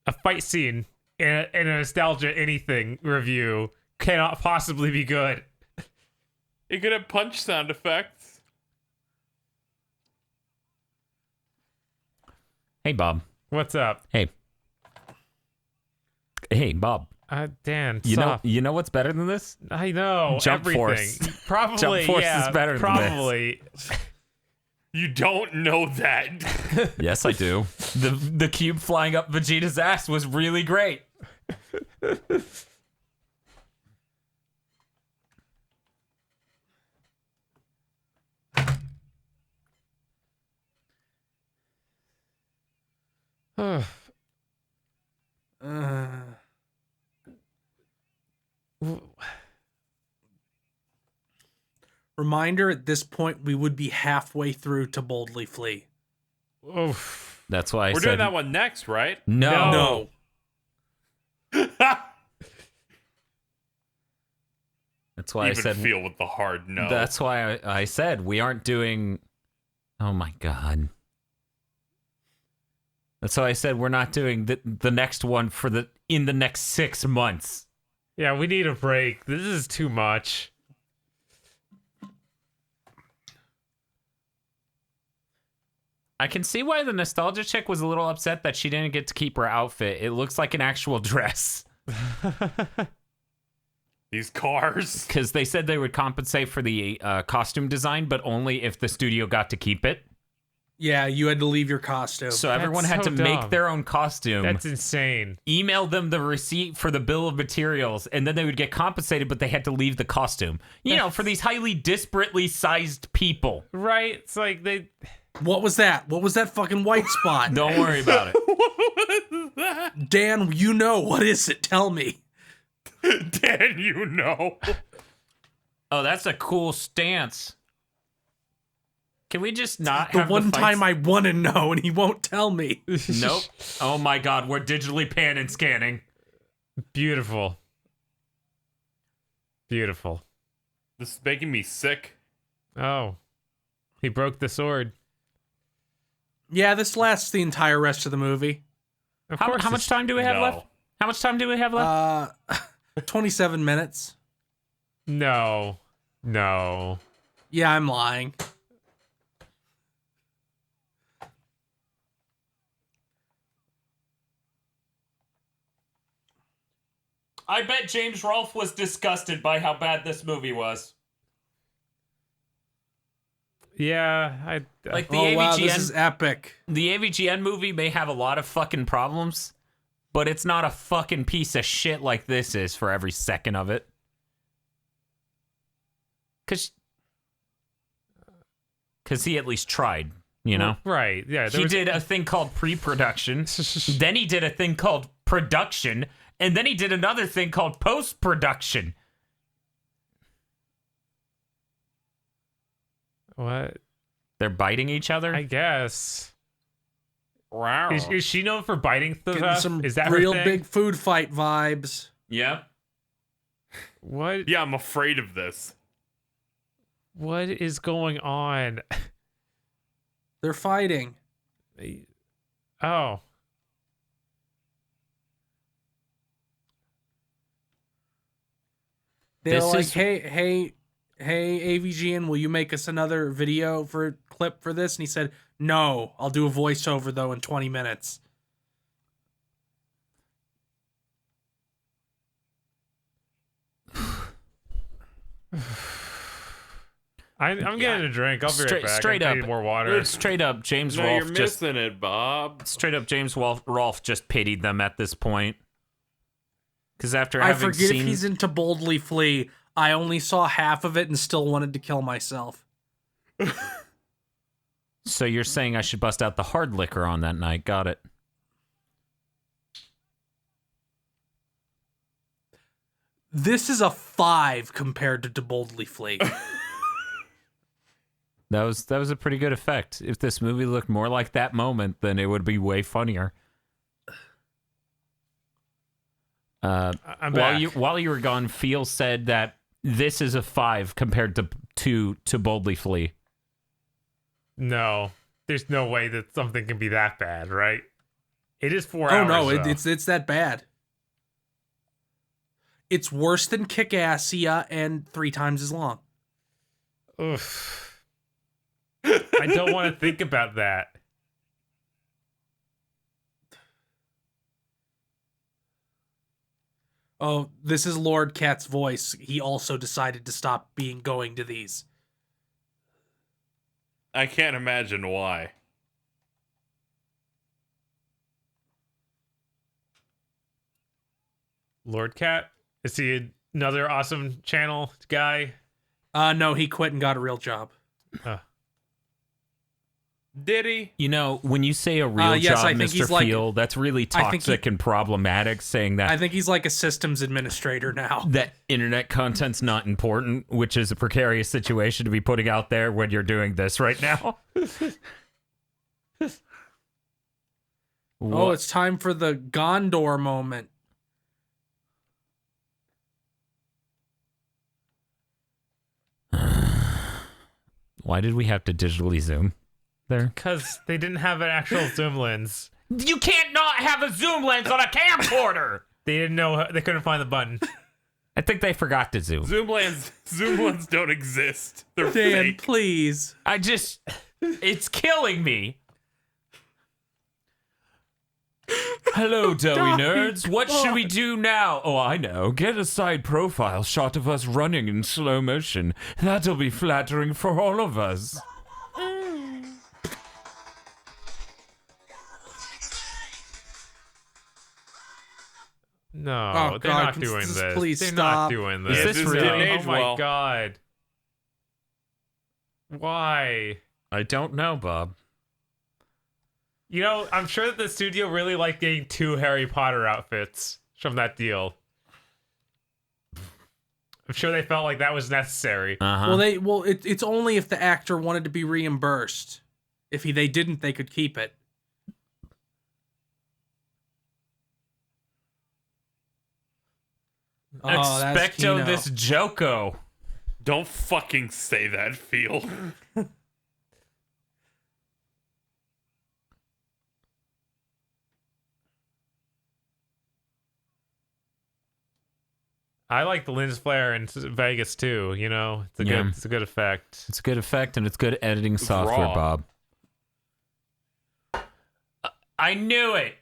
A fight scene in a nostalgia anything review cannot possibly be good. It could have punch sound effects. Hey, Bob. What's up? Hey. Hey, Bob. Dan, You soft. know what's better than this? I know Jump everything. Force. Probably, Jump Force yeah, is better than this. probably. You don't know that. Yes, I do. The cube flying up Vegeta's ass was really great. Reminder, at this point, we would be halfway through To Boldly Flee. Oof. That's why I We're said doing that one next, right? no. No. That's why I Even said feel with the hard no. That's why I said we aren't doing. Oh my god. That's why I said we're not doing the next one in the next 6 months. Yeah, we need a break. This is too much. I can see why the nostalgia chick was a little upset that she didn't get to keep her outfit. It looks like an actual dress. These cars. Because they said they would compensate for the costume design, but only if the studio got to keep it. Yeah, you had to leave your costume. So everyone had so to make dumb. their own costume. That's insane. Email them the receipt for the bill of materials, and then they would get compensated, but they had to leave the costume. You know, for these highly disparately sized people. Right? It's like they... What was that? What was that fucking white spot? Don't worry about it. Dan, you know. What is it? Tell me. Dan, you know. Oh, that's a cool stance. Can we just not The have one the fights? time I want to know and he won't tell me. Nope. Oh my god, we're digitally pan and scanning. Beautiful. Beautiful. This is making me sick. Oh. He broke the sword. Yeah, this lasts the entire rest of the movie. Of How course much time do we have No. left? How much time do we have left? 27 minutes. No. No. Yeah, I'm lying. I bet James Rolfe was disgusted by how bad this movie was. Yeah, I... Like the Oh, wow, this AVGN is epic. the AVGN movie may have a lot of fucking problems, but it's not a fucking piece of shit like this is for every second of it. Cause he at least tried, you know? Right, yeah. He did a thing called pre-production, then he did a thing called production, and then he did another thing called post-production. What? They're biting each other? I guess. Wow. Is she known for biting Getting stuff? some Is that real her thing? big food fight vibes. Yeah. What? Yeah, I'm afraid of this. What is going on? They're fighting. Oh. They're This like, is- hey, AVGN, will you make us another video clip for this? And he said, no, I'll do a voiceover though in 20 minutes. I'm getting a drink. I'll be right back. Straight I up. need more water. Straight up, James No, you're Rolfe just missing it, Bob. Rolfe just pitied them at this point. Because after I having forget seen, if he's into Boldly Flee. I only saw half of it and still wanted to kill myself. so you're saying I should bust out the hard liquor on that night? Got it. This is a 5 compared to Boldly Flee. That was a pretty good effect. If this movie looked more like that moment, then it would be way funnier. I'm back. While you were gone, Feel said that this is a 5 compared to Boldly Flee. No, there's no way that something can be that bad, right? It is 4 Oh hours. no, though. it's that bad. It's worse than Kick-Assia and 3 times as long. Oof. I don't want to think about that. Oh, this is Lord Cat's voice. He also decided to stop going to these. I can't imagine why. Lord Cat? Is he another awesome channel guy? No, he quit and got a real job. Uh, Did he? You know, when you say a real yes, job, I think Mr. he's like- Field, that's really I think toxic and problematic, saying that I think he's like a systems administrator now. that internet content's not important, which is a precarious situation to be putting out there when you're doing this right now. Oh, it's time for the Gondor moment. Why did we have to digitally zoom there? Because they didn't have an actual zoom lens. You can't not have a zoom lens on a camcorder! They didn't know. They couldn't find the button. I think they forgot to zoom. Zoom lens don't exist. They're Dan, fake. please. It's killing me. Hello, doughy nerds. What should we do now? Oh, I know. Get a side profile shot of us running in slow motion. That'll be flattering for all of us. No, Oh, they're God, not doing just this. please they're stop. not doing Is this. this No. real? Didn't age Oh my well. god. Why? I don't know, Bob. You know, I'm sure that the studio really liked getting 2 Harry Potter outfits from that deal. I'm sure they felt like that was necessary. Uh-huh. It's only if the actor wanted to be reimbursed. If they didn't, they could keep it. Oh, that's Expecto Kino. this Joko. Don't fucking say that, Phil. I like the lens flare in Vegas too. You know, it's a Yeah. good effect. It's a good effect and it's good editing software, raw. Bob. I knew it.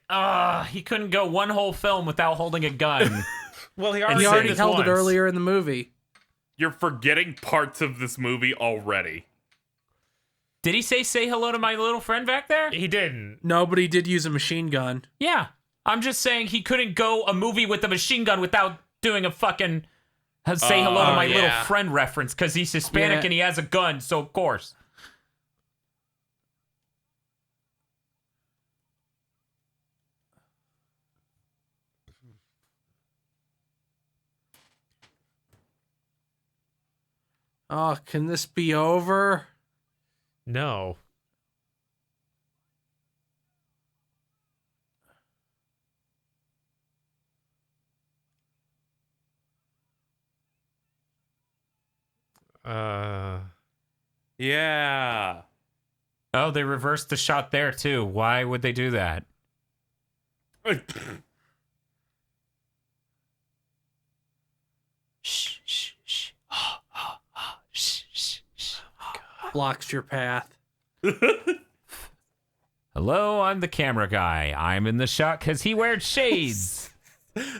He couldn't go one whole film without holding a gun. Well, he He already, already said held this it once. earlier in the movie. You're forgetting parts of this movie already. Did he say hello to my little friend back there? He didn't. Nobody did use a machine gun. Yeah. I'm just saying he couldn't go a movie with a machine gun without doing a fucking say hello to Oh, my little yeah. friend reference because he's Hispanic Yeah. and he has a gun, so of course. Oh, can this be over? No. Yeah. Oh, they reversed the shot there too. Why would they do that? Shh, shh, shh. Shh, shh, shh. Blocks your path. Hello, I'm the camera guy. I'm in the shot because he wears shades.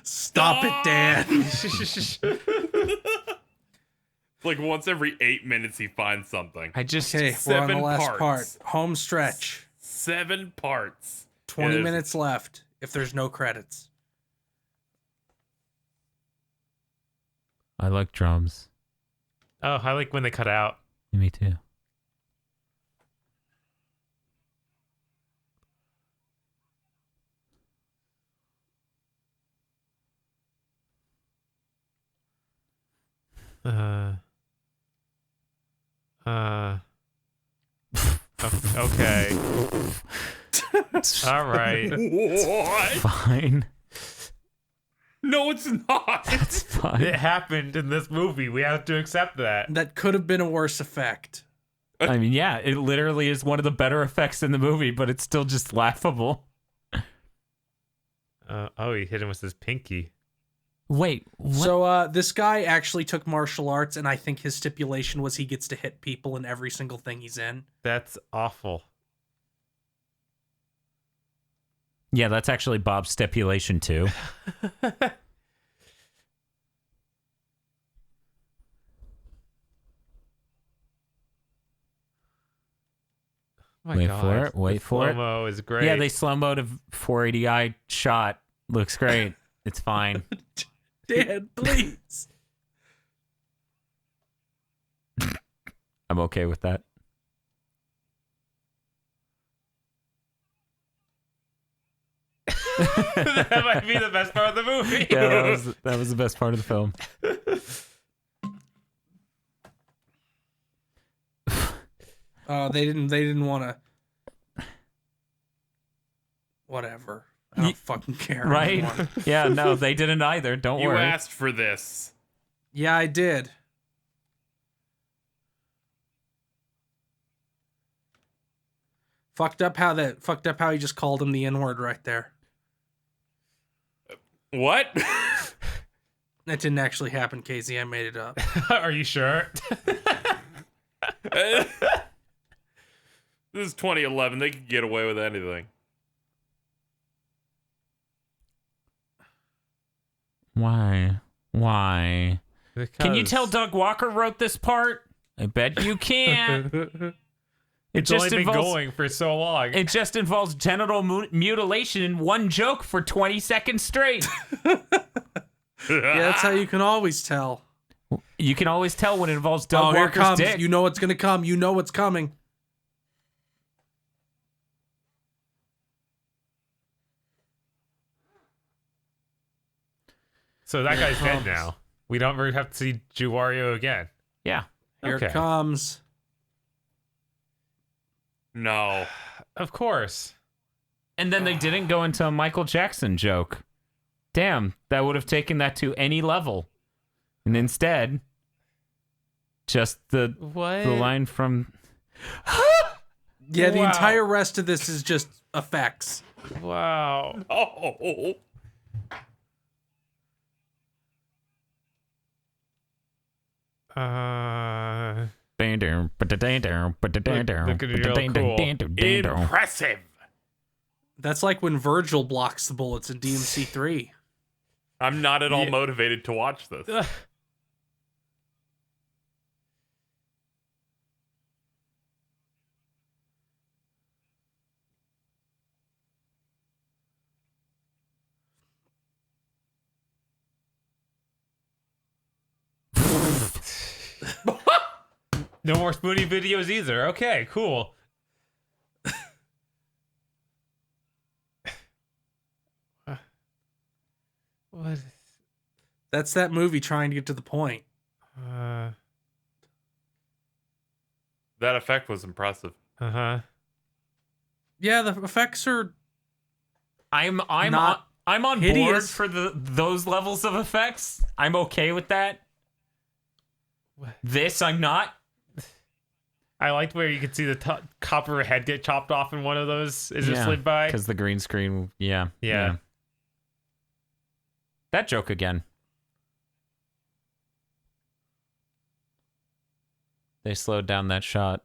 Stop it, Dan. Like once every 8 minutes he finds something. I just Okay, we're on the 7 last parts. part. Home stretch. 7 parts. 20 Yes. minutes left if there's no credits. I like drums. Oh, I like when they cut out. Me too. Okay. All right. What? Fine. No, it's not. It's fine. It happened in this movie. We have to accept that. That could have been a worse effect. I mean, yeah, it literally is one of the better effects in the movie, but it's still just laughable. Oh, he hit him with his pinky. Wait, what? So this guy actually took martial arts, and I think his stipulation was he gets to hit people in every single thing he's in. That's awful. Yeah, that's actually Bob's stipulation too. My Wait God. for it, wait The for it. slow-mo is great. Yeah, they slow-moed a 480i shot. Looks great. It's fine. Dan, please. I'm okay with that. That might be the best part of the movie. Yeah, that was the best part of the film. Oh, they didn't want to. Whatever. I don't fucking care. Right? Anymore. Yeah, no, they didn't either. Don't You worry. asked for this. Yeah, I did. Fucked up how he just called him the N-word right there. What? That didn't actually happen, Casey. I made it up. Are you sure? This is 2011. They could get away with anything. Why? Why? Can you tell Because- Doug Walker wrote this part? I bet you can. It's only been going for so long. It just involves genital mutilation in one joke for 20 seconds straight. Yeah, that's how you can always tell. You can always tell when it involves Doug Oh, here it Walker's comes. dick. You know what's gonna come. You know what's coming. So that guy's dead now. We don't ever have to see Juwario again. Yeah. Here Okay. it comes. No. Of course. And then they didn't go into a Michael Jackson joke. Damn, that would have taken that to any level. And instead, just the line from Yeah, the Wow. entire rest of this is just effects. Wow. Oh. Impressive. That's like when Virgil blocks the bullets in DMC 3. I'm not at all motivated to watch this. Ugh. No more Spoonie videos either. Okay, cool. What is... That's that movie trying to get to the point. That effect was impressive. Uh-huh. Yeah, the effects are I'm Not I'm on board hideous. for those levels of effects. I'm okay with that. This I'm not. I liked where you could see the copper head get chopped off in one of those as it slid by. Because the green screen, yeah. Yeah. That joke again. They slowed down that shot.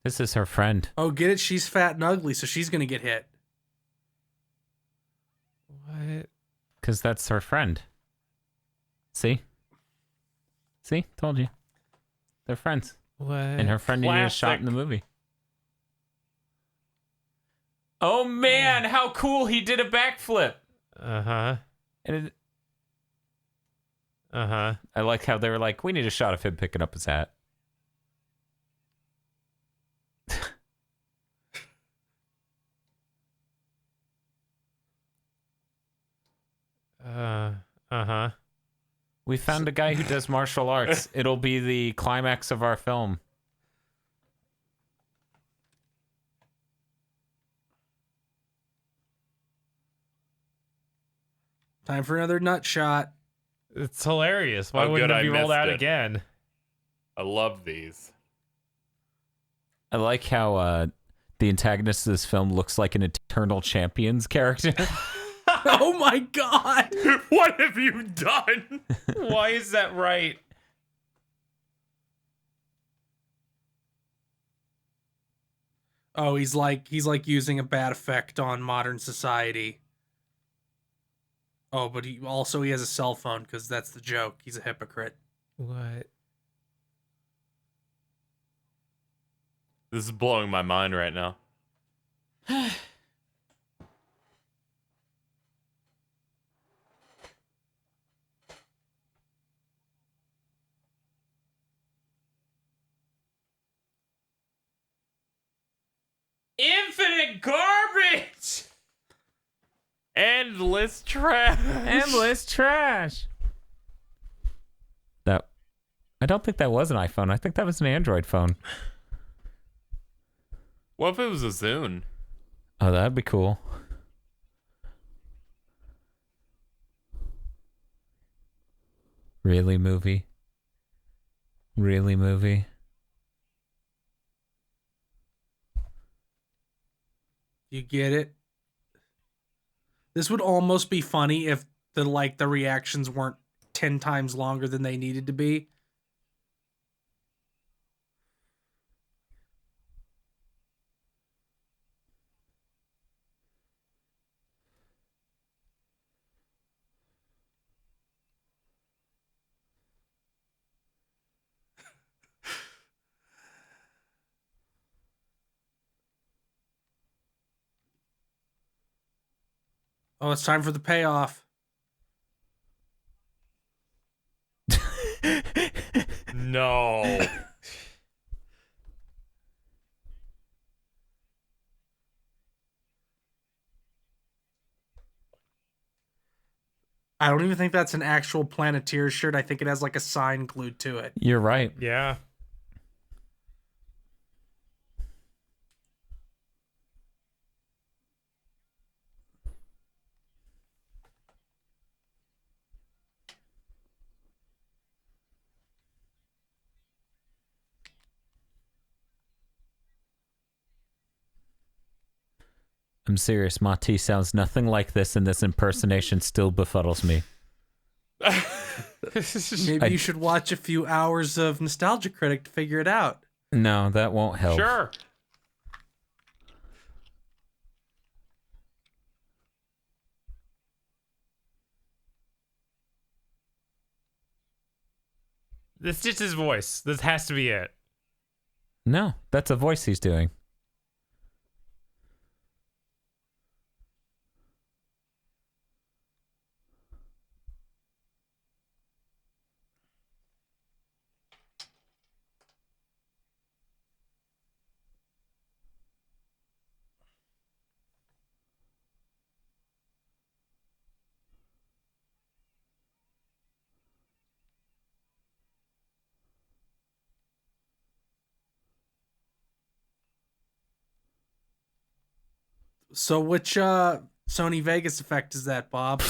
This is her friend. oh, get it? She's fat and ugly, so she's gonna get hit. What? Because that's her friend. See? See? Told you. They're friends. What? And her friend needed a shot in the movie. Oh man, how cool he did a backflip. Uh-huh. And Uh-huh. I like how they were like, we need a shot of him picking up his hat. Uh-huh. We found a guy who does martial arts. It'll be the climax of our film. Time for another nut shot. It's hilarious. Why Oh, wouldn't good, it be I rolled missed out it. again? I love these. I like how the antagonist of this film looks like an Eternal Champions character. Oh my god! What have you done? Why is that right? Oh, he's like using a bad effect on modern society. Oh, but he has a cell phone because that's the joke. He's a hypocrite. What? This is blowing my mind right now. Infinite garbage! Endless trash. Endless trash. I don't think that was an iPhone. I think that was an Android phone. What if it was a Zune? Oh, that'd be cool. Really, movie? Really, movie? You get it? This would almost be funny if the reactions weren't 10 times longer than they needed to be. Oh, it's time for the payoff. No. I don't even think that's an actual Planeteer shirt. I think it has like a sign glued to it. You're right. Yeah. I'm serious. Mati sounds nothing like this, and this impersonation still befuddles me. Maybe you should watch a few hours of Nostalgia Critic to figure it out. No, that won't help. Sure. This is just his voice. This has to be it. No, that's a voice he's doing. So which Sony Vegas effect is that, Bob?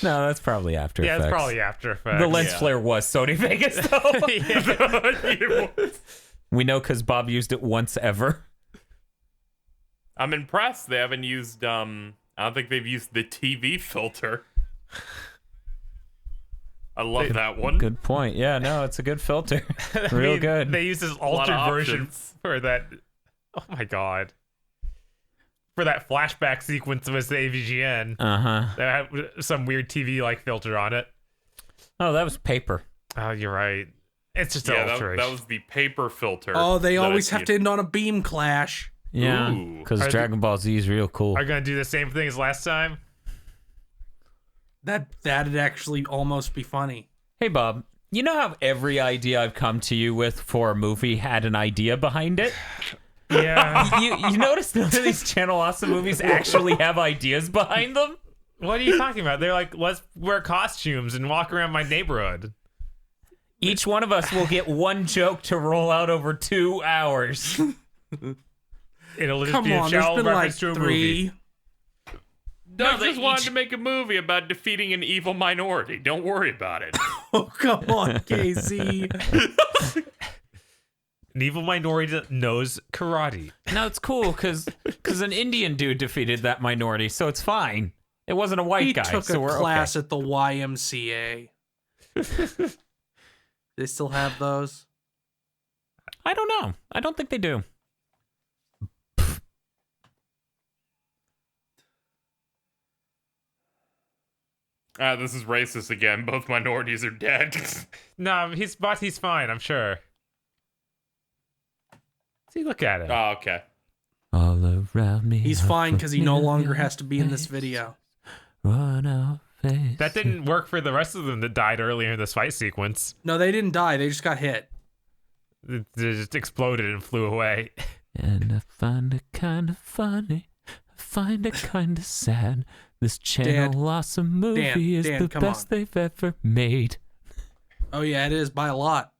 No, that's probably After Yeah, Effects. it's probably After Effects. The lens Yeah. flare was Sony Vegas, though. Yeah. We know because Bob used it once ever. I'm impressed they haven't used I don't think they've used the TV filter. I love that one. Good point. Yeah, no, it's a good filter. Real good. They use this lot altered of version options. for that. Oh my god. For that flashback sequence of his AVGN. Uh-huh. That had some weird TV like filter on it. Oh, that was paper. Oh, you're right. It's just an Yeah, that alteration. was the paper filter. Oh, they that I always have seen. to end on a beam clash. Yeah, Ooh. because Are Dragon Ball Z is real cool. Are gonna do the same thing as last time? That'd actually almost be funny. Hey, Bob, you know how every idea I've come to you with for a movie had an idea behind it? Yeah. You notice none of these Channel Awesome movies actually have ideas behind them? What are you talking about? They're like, let's wear costumes and walk around my neighborhood. Each one of us will get one joke to roll out over 2 hours. It'll just Come be a on, there's shallow been like reference to a movie. 3. I they just wanted each- to make a movie about defeating an evil minority. Don't worry about it. Oh, come on, KZ. An evil minority that knows karate. No, it's cool because an Indian dude defeated that minority, so it's fine. It wasn't a white He guy, took so a we're class okay. at the YMCA. They still have those? I don't know. I don't think they do. Ah, this is racist again. Both minorities are dead. No, he's fine, I'm sure. See, look at him. Oh, okay. All around me. He's fine because he no longer has to be in this video. Run out face. That didn't work for the rest of them that died earlier in this fight sequence. No, they didn't die. They just got hit. They just exploded and flew away. And I find it kind of funny. I find it kind of sad. This channel awesome movie is Dan, the come best on. they've ever made. Oh yeah, it is by a lot.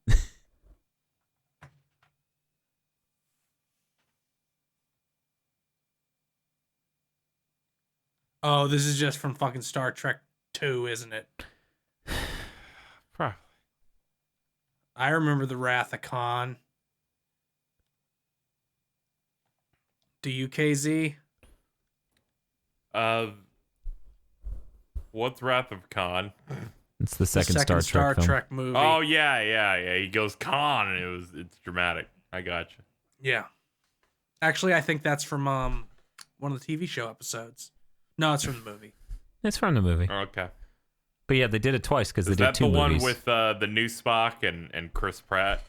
Oh, this is just from fucking Star Trek 2, isn't it? Probably. I remember the Wrath of Khan. Do you, KZ? What's Wrath of Khan? It's the second, The second Star Trek film. movie. Oh yeah. He goes Khan, and it's dramatic. I gotcha. Yeah. Actually, I think that's from one of the TV show episodes. No, it's from the movie. It's from the movie. Okay. But yeah, they did it twice because they Is did that two the one movies. with the new Spock and Chris Pratt?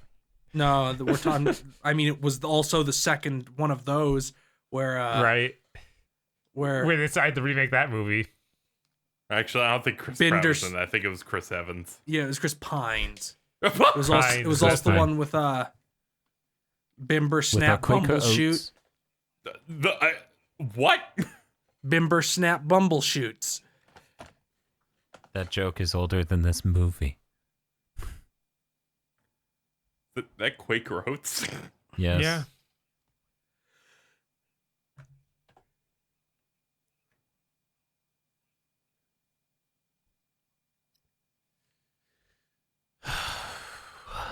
No, we're talking. I mean, it was also the second one of those where Right. where When they decided to remake that movie. Actually, I don't think Chris Pratt Bender's- was in that. I think it was Chris Evans. yeah, it was Chris Pines. It was also, Pines, it was that's also the fine. one with Bimber with Snap Quaker Bumbleshoot. Oats. What? Bimber Snap Bumbleshoots. That joke is older than this movie. That Quaker Oats? Yes. Yeah.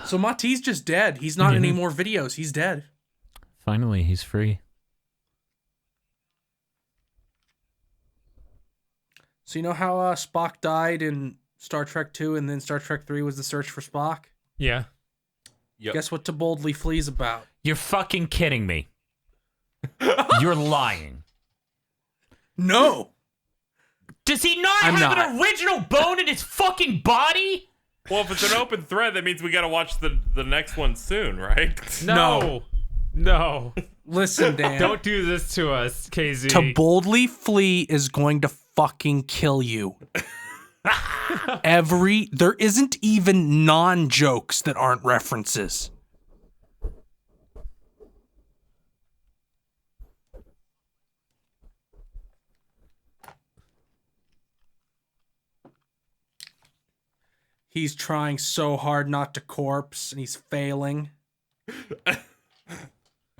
So Mati's just dead. He's not in any more videos. He's dead. Finally, he's free. So you know how Spock died in Star Trek 2 and then Star Trek 3 was the search for Spock? Yeah. Yep. Guess what To Boldly Flee's about? You're fucking kidding me. You're lying. No. Does he not I'm have not. an original bone in his fucking body? Well, if it's an open thread, that means we gotta watch the next one soon, right? No. No. Listen, Dan. Don't do this to us, KZ. To Boldly Flee is going to fucking kill you. There isn't even non-jokes that aren't references. He's trying so hard not to corpse, and he's failing.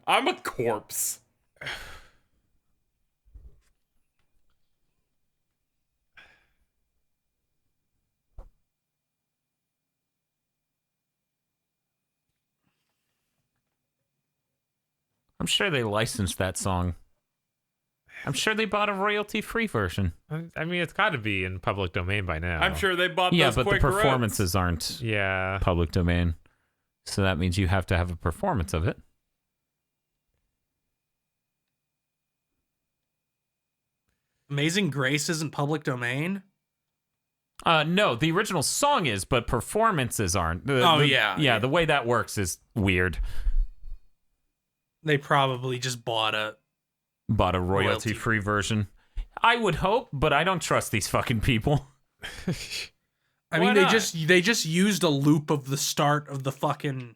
I'm a corpse. I'm sure they licensed that song. I'm sure they bought a royalty-free version. I mean, it's got to be in public domain by now. I'm sure they bought Yeah, those but the Quaker Oats. performances aren't Yeah. public domain. So that means you have to have a performance of it. Amazing Grace isn't public domain? No, the original song is, but performances aren't. Yeah. The way that works is weird. They probably just bought a... Bought a royalty-free version. I would hope, but I don't trust these fucking people. I Why mean, not? they just used a loop of the start of the fucking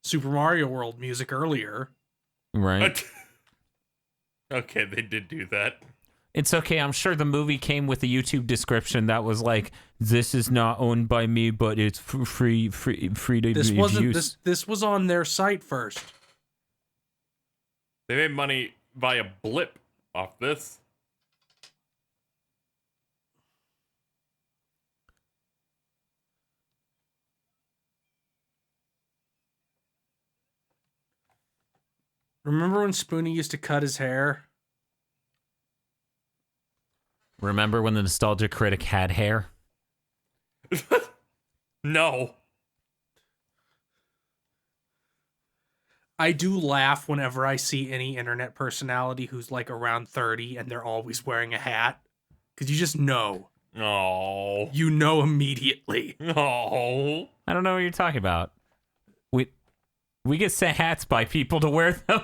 Super Mario World music earlier. Right? Okay, they did do that. It's okay. I'm sure the movie came with a YouTube description that was like, "This is not owned by me, but it's free to This wasn't use." this was on their site first. They made money via blip off this. Remember when Spoonie used to cut his hair? Remember when the Nostalgia Critic had hair? No. I do laugh whenever I see any internet personality who's like around 30 and they're always wearing a hat. Because you just know. Oh. You know immediately. Oh. I don't know what you're talking about. We get sent hats by people to wear them.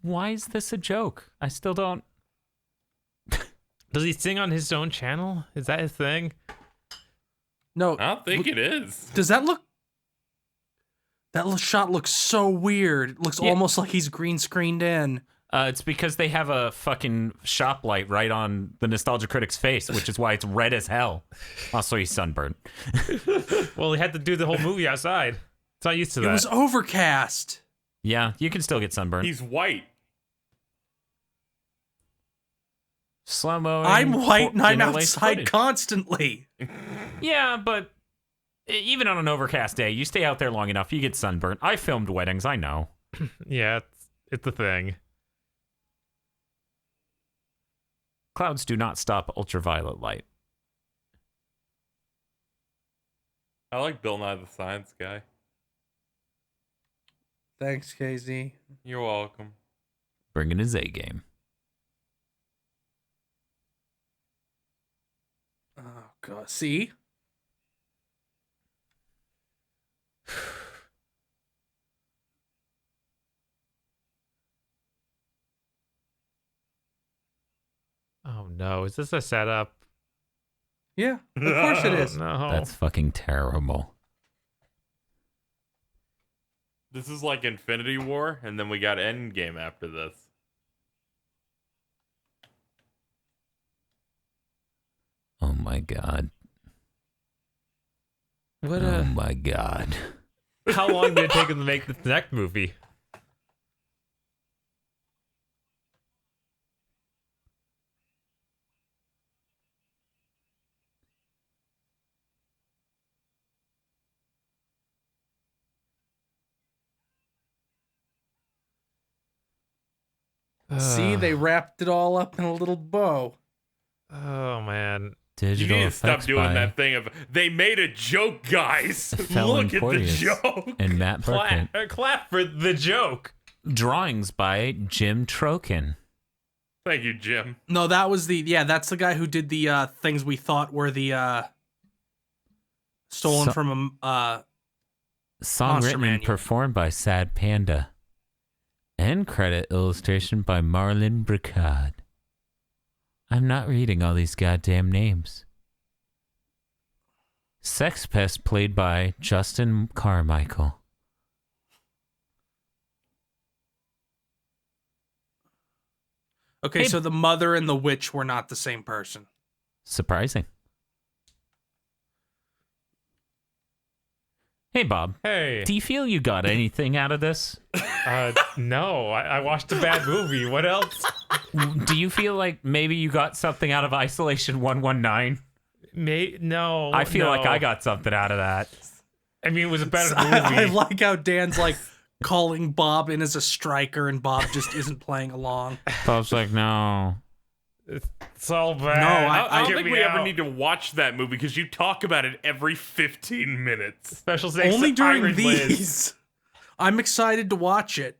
Why is this a joke? I still don't. Does he sing on his own channel? Is that his thing? No. I don't think it is. Does that look... That shot looks so weird. It looks Yeah. almost like he's green screened in. It's because they have a fucking shop light right on the Nostalgia Critic's face, which is why it's red as hell. Also, he's sunburned. Well, he had to do the whole movie outside. It's not used to that. It was overcast. Yeah, you can still get sunburned. He's white. Slow-mo. I'm white and I'm outside constantly. Yeah, but even on an overcast day, you stay out there long enough, you get sunburned. I filmed weddings, I know. Yeah, it's a thing. Clouds do not stop ultraviolet light. I like Bill Nye the Science Guy. Thanks, KZ. You're welcome. Bringing his A game. Oh, God. See? Oh no, is this a setup? Yeah, of course it is. No. That's fucking terrible. This is like Infinity War, and then we got Endgame after this. Oh my god. What Oh my god. How long did it take him to make this next movie? See, they wrapped it all up in a little bow. Oh man. You Digital need to stop effects doing by that thing of, they made a joke, guys. Felon Look at the Porteous joke. and Matt Burkett. Clap for the joke. Drawings by Jim Trokin. Thank you, Jim. No, that was that's the guy who did the things we thought were the stolen So- from Song Monster written Manual. and performed by Sad Panda. End credit illustration by Marlon Bricard. I'm not reading all these goddamn names. Sex Pest played by Justin Carmichael. Okay, Hey- so the mother and the witch were not the same person. Surprising. Hey, Bob. Hey. Do you feel you got anything out of this? No, I watched a bad movie. What else? Do you feel like maybe you got something out of Isolation 119? No. I feel like no. I got something out of that. I mean, it was a better I movie. like how Dan's like calling Bob in as a striker and Bob just isn't playing along. Bob's like, no. It's all bad. No, I don't Get think me we ever out. need to watch that movie because you talk about it every 15 minutes. Special thanks Only to during Iron Liz. these. I'm excited to watch it.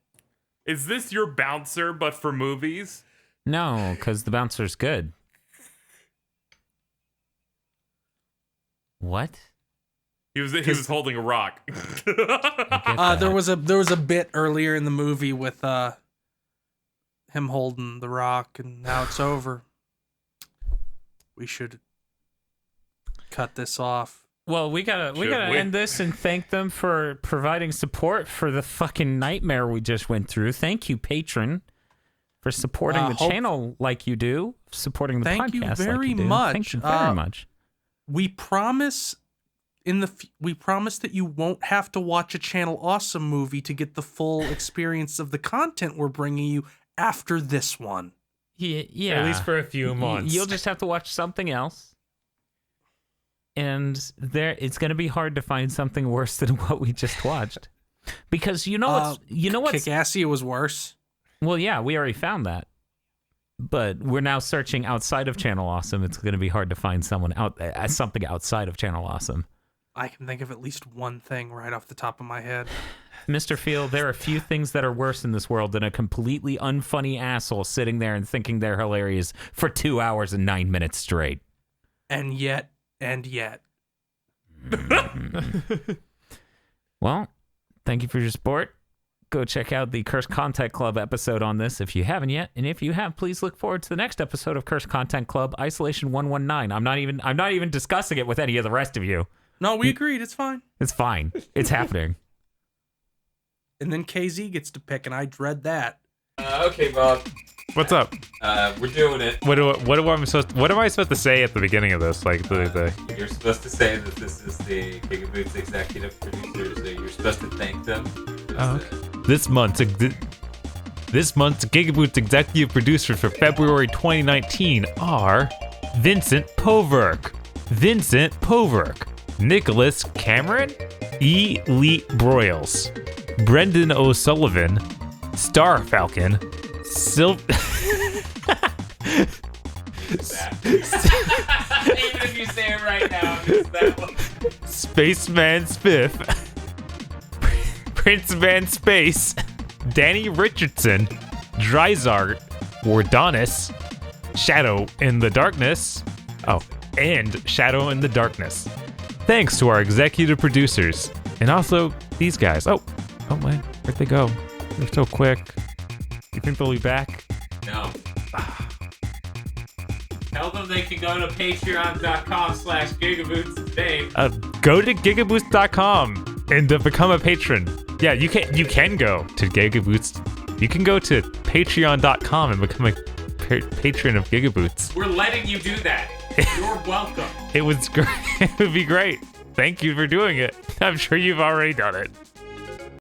Is this your bouncer, but for movies? No, because the bouncer's good. What? He was holding a rock. I get There that. was a bit earlier in the movie with him holding the rock, and now it's over. We should cut this off. Well, we gotta Should we? end this and thank them for providing support for the fucking nightmare we just went through. Thank you, patron, for supporting the hope- channel like you do, supporting the Thank you podcast very like you do. much. Thank you very much. We promise we promise that you won't have to watch a Channel Awesome movie to get the full experience of the content we're bringing you after this one. Yeah, At least for a few months. You'll just have to watch something else. And it's going to be hard to find something worse than what we just watched. Because you know what's Kick-Assy was worse. well, yeah, we already found that. But we're now searching outside of Channel Awesome. It's going to be hard to find something something outside of Channel Awesome. I can think of at least one thing right off the top of my head. Mr. Field, there are few things that are worse in this world than a completely unfunny asshole sitting there and thinking they're hilarious for 2 hours and 9 minutes straight. And yet. Well, thank you for your support. Go check out the Cursed Content Club episode on this if you haven't yet. And if you have, please look forward to the next episode of Cursed Content Club, Isolation 119. I'm not even discussing it with any of the rest of you. No, we agreed. It's fine. It's fine. It's happening. And then KZ gets to pick, and I dread that. Okay, Bob. What's up? We're doing it. What am I supposed to say at the beginning of this? Like You're supposed to say that this is the GigaBoots executive producers. You're supposed to thank them. This month's GigaBoots executive producers for February 2019 are Vincent Poverk, Nicholas Cameron, E. Lee Broyles, Brendan O'Sullivan, Star Falcon, Even if you say it right now, it's that one. Spaceman Spiff, Prince Van Space, Danny Richardson, Dryzart, Wardonis, Shadow in the Darkness, and Shadow in the Darkness. Thanks to our executive producers, and also these guys. Oh man, where'd they go? They're so quick. You think they'll be back? No. Tell them they can go to patreon.com/gigaboots today. Go to gigaboots.com and become a patron. Yeah, you can go to GigaBoots. You can go to patreon.com and become a patron of GigaBoots. We're letting you do that. You're welcome. It was great. It would be great. Thank you for doing it. I'm sure you've already done it.